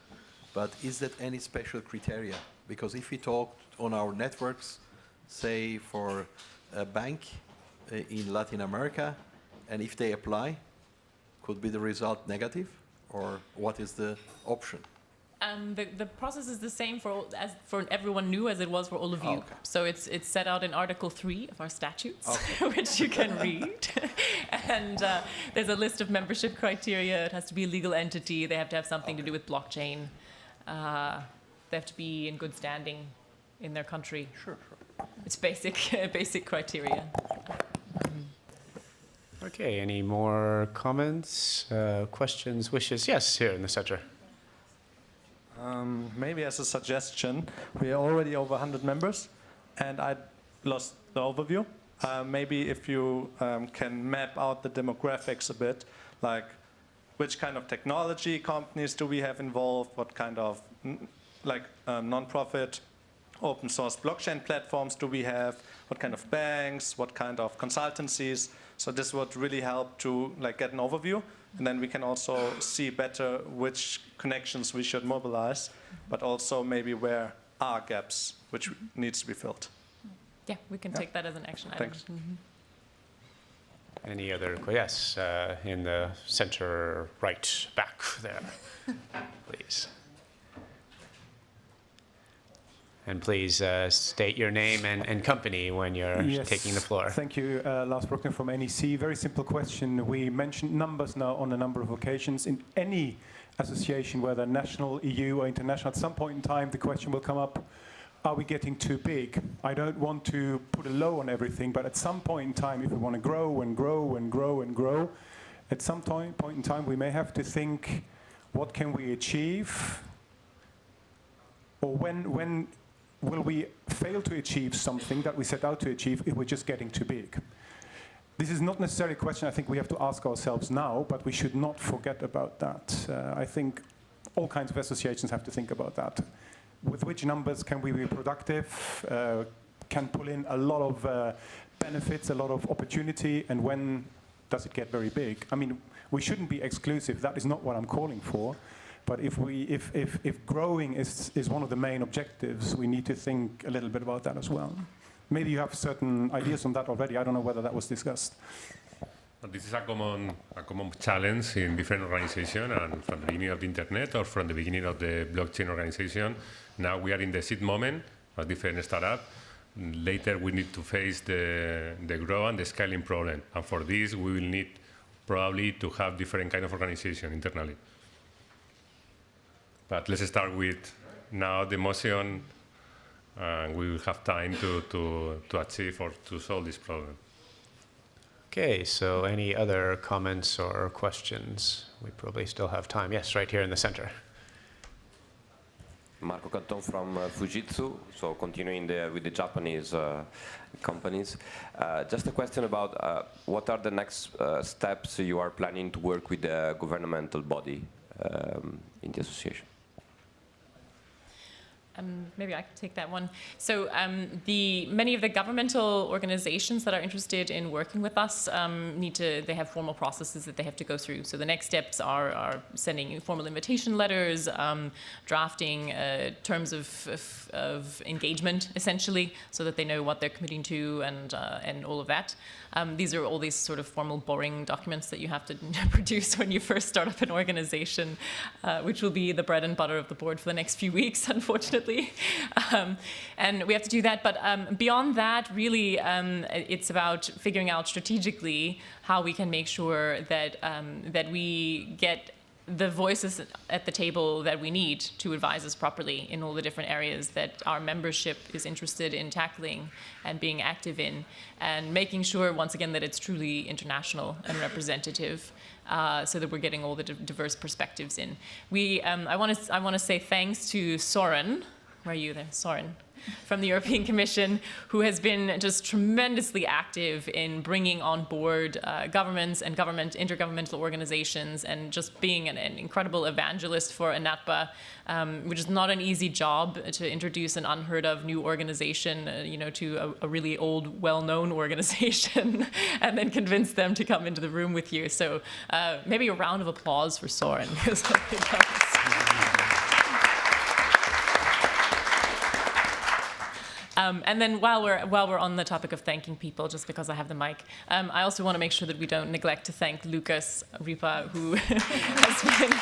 but is that any special criteria? Because if we talk on our networks, say for a bank in Latin America, and if they apply, could be the result negative, or what is the option? The process is the same for everyone new as it was for all of you. Oh, okay. So it's set out in Article 3 of our statutes, which you can read. And there's a list of membership criteria. It has to be a legal entity. They have to have something to do with blockchain. They have to be in good standing in their country. Sure. It's basic criteria. Okay, any more comments, questions, wishes? Yes, here in the center. Maybe as a suggestion, we are already over 100 members, and I lost the overview. Maybe if you can map out the demographics a bit, like which kind of technology companies do we have involved, what kind of non-profit open source blockchain platforms do we have, what kind of banks, what kind of consultancies. So this would really help to get an overview, and then we can also see better which connections we should mobilize, but also maybe where are gaps which needs to be filled. Yeah, we can take that as an action item. Thanks. Any other, yes, in the center right back there, please. And please state your name and company when you're taking the floor. Thank you, Lars Bruckner from NEC. Very simple question. We mentioned numbers now on a number of occasions. In any association, whether national, EU, or international, at some point in time, the question will come up, are we getting too big? I don't want to put a low on everything, but at some point in time, if we want to grow and grow and grow and grow, at some point in time, we may have to think, what can we achieve? Or when will we fail to achieve something that we set out to achieve if we're just getting too big? This is not necessarily a question I think we have to ask ourselves now, but we should not forget about that. I think all kinds of associations have to think about that. With which numbers can we be productive, can pull in a lot of benefits, a lot of opportunity, and when does it get very big? I mean, we shouldn't be exclusive. That is not what I'm calling for. But if growing is one of the main objectives, we need to think a little bit about that as well. Maybe you have certain ideas on that already. I don't know whether that was discussed. This is a common challenge in different organizations, and from the beginning of the internet or from the beginning of the blockchain organization. Now we are in the seed moment of different startups. Later we need to face the growth and the scaling problem. And for this we will need probably to have different kind of organization internally. But let's start with now the motion, and we will have time to achieve or to solve this problem. Okay, so any other comments or questions? We probably still have time. Yes, right here in the center. Marco Canton from Fujitsu, so continuing with the Japanese companies. Just a question about what are the next steps you are planning to work with the governmental body in the association? Maybe I can take that one. So many of the governmental organizations that are interested in working with us they have formal processes that they have to go through. So the next steps are sending formal invitation letters, drafting terms of engagement, essentially, so that they know what they're committing to and all of that. These are all these sort of formal, boring documents that you have to produce when you first start up an organization, which will be the bread and butter of the board for the next few weeks, unfortunately. And we have to do that. But beyond that, really, it's about figuring out strategically how we can make sure that we get the voices at the table that we need to advise us properly in all the different areas that our membership is interested in tackling and being active in, and making sure, once again, that it's truly international and representative, so that we're getting all the diverse perspectives in. I want to say thanks to Soren. Where are you there? Soren. From the European Commission, who has been just tremendously active in bringing on board governments and intergovernmental organizations, and just being an incredible evangelist for INATBA, which is not an easy job to introduce an unheard of new organization, to a really old, well-known organization, and then convince them to come into the room with you. So maybe a round of applause for Soren. And then while we're on the topic of thanking people, just because I have the mic, I also want to make sure that we don't neglect to thank Lucas Ripa, who has been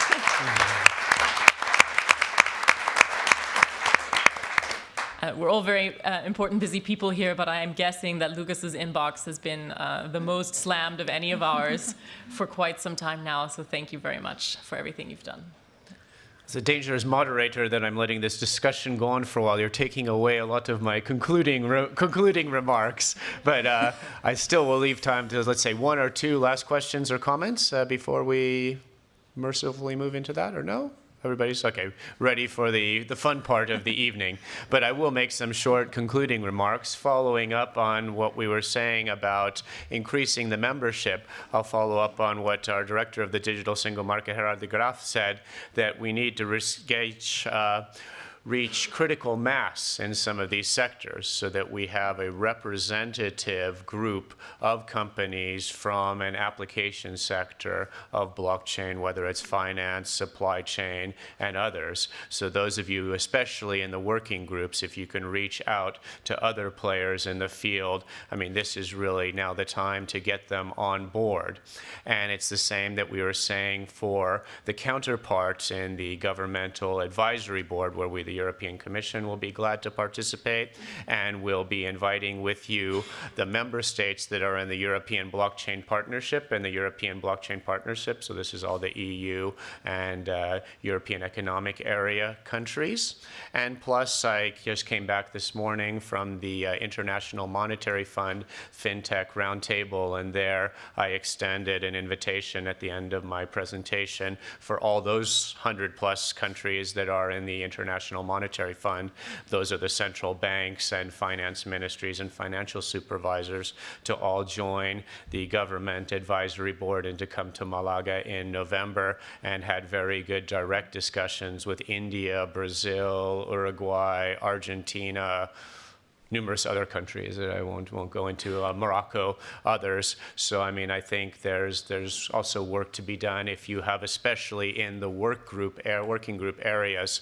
We're all very important, busy people here, but I am guessing that Lucas's inbox has been the most slammed of any of ours for quite some time now. So thank you very much for everything you've done. As a dangerous moderator that I'm letting this discussion go on for a while, you're taking away a lot of my concluding remarks. But I still will leave time to, let's say, 1 or 2 last questions or comments before we mercifully move into that, or no? Everybody's okay, ready for the fun part of the evening. But I will make some short concluding remarks following up on what we were saying about increasing the membership. I'll follow up on what our director of the Digital Single Market, Gerard, Graaf, said, that we need to reach critical mass in some of these sectors so that we have a representative group of companies from an application sector of blockchain, whether it's finance, supply chain, and others. So those of you, especially in the working groups, if you can reach out to other players in the field, I mean, this is really now the time to get them on board. And it's the same that we were saying for the counterparts in the Governmental Advisory Board, where the European Commission will be glad to participate, and we'll be inviting with you the member states that are in the European Blockchain Partnership and the European Blockchain Partnership. So this is all the EU and European Economic Area countries. And plus, I just came back this morning from the International Monetary Fund FinTech Roundtable, and there I extended an invitation at the end of my presentation for all those 100+ countries that are in the International Monetary Fund. Those are the central banks and finance ministries and financial supervisors to all join the Government Advisory Board and to come to Malaga in November, and had very good direct discussions with India, Brazil, Uruguay, Argentina, numerous other countries that I won't go into, Morocco, others. So I mean, I think there's also work to be done if you have, especially in the working group areas,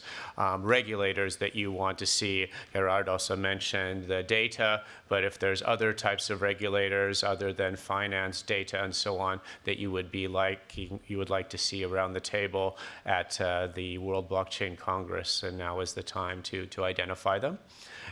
regulators that you want to see. Gerard also mentioned the data, but if there's other types of regulators other than finance, data, and so on that you would like to see around the table at the World Blockchain Congress, and now is the time to identify them.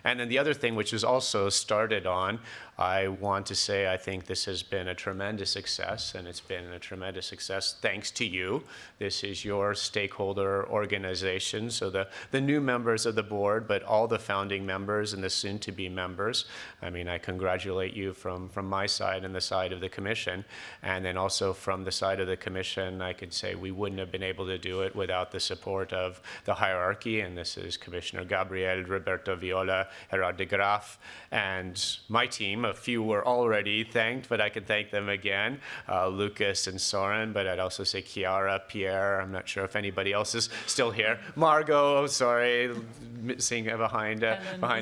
And then the other thing, which was also started on, I want to say I think this has been a tremendous success, and it's been a tremendous success thanks to you. This is your stakeholder organization, so the new members of the board, but all the founding members and the soon-to-be members. I mean, I congratulate you from my side and the side of the Commission, and then also from the side of the Commission, I could say we wouldn't have been able to do it without the support of the hierarchy, and this is Commissioner Gabriel, Roberto, Viola, Gerard, Graaf, and my team. A few were already thanked, but I can thank them again, Lucas and Soren, but I'd also say Chiara, Pierre, I'm not sure if anybody else is still here. Margot, sorry, missing behind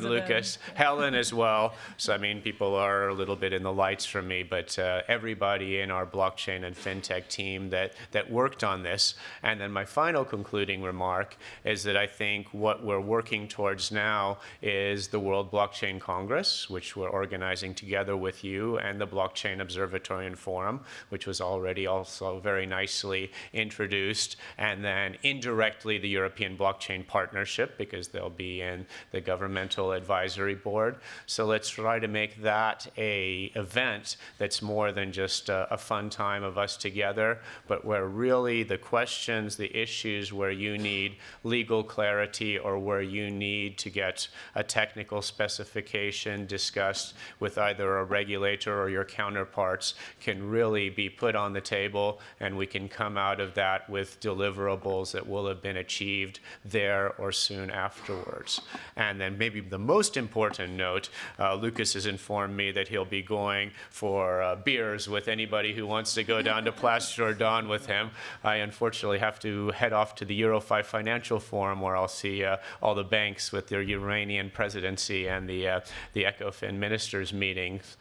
Lucas. Helen as well. So I mean, people are a little bit in the lights from me, but everybody in our blockchain and fintech team that worked on this. And then my final concluding remark is that I think what we're working towards now is the World Blockchain Congress, which we're organizing together with you, and the Blockchain Observatory and Forum, which was already also very nicely introduced, and then indirectly the European Blockchain Partnership, because they'll be in the Governmental Advisory Board. So let's try to make that an event that's more than just a fun time of us together, but where really the questions, the issues where you need legal clarity or where you need to get a technical specification discussed with either a regulator or your counterparts can really be put on the table, and we can come out of that with deliverables that will have been achieved there or soon afterwards. And then maybe the most important note, Lucas has informed me that he'll be going for beers with anybody who wants to go down to Place Jordan with him. I unfortunately have to head off to the Euro 5 Financial Forum, where I'll see all the banks with their Iranian presidency and the ECOFIN ministers meetings.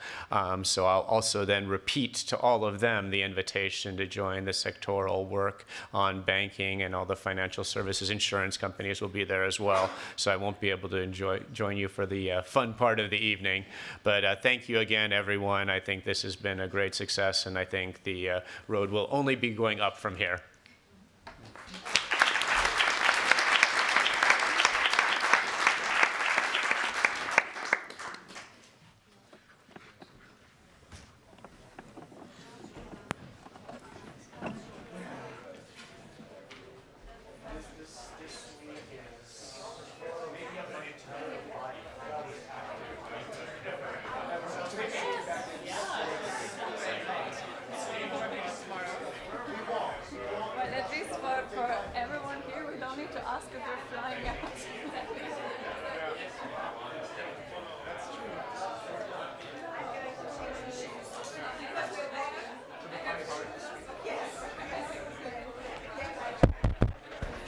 So I'll also then repeat to all of them the invitation to join the sectoral work on banking, and all the financial services. Insurance companies will be there as well. So I won't be able to join you for the fun part of the evening. But thank you again, everyone. I think this has been a great success, and I think the road will only be going up from here.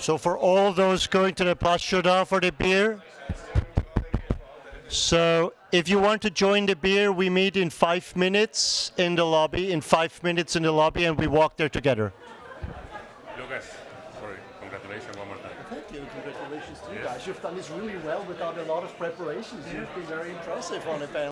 So for all those going to the Place Jourdain for the beer, so if you want to join the beer, we meet in 5 minutes in the lobby, and we walk there together. Lucas, sorry, congratulations one more time. Thank you, congratulations to you guys. You've done this really well without a lot of preparations. You've been very impressive on the panel.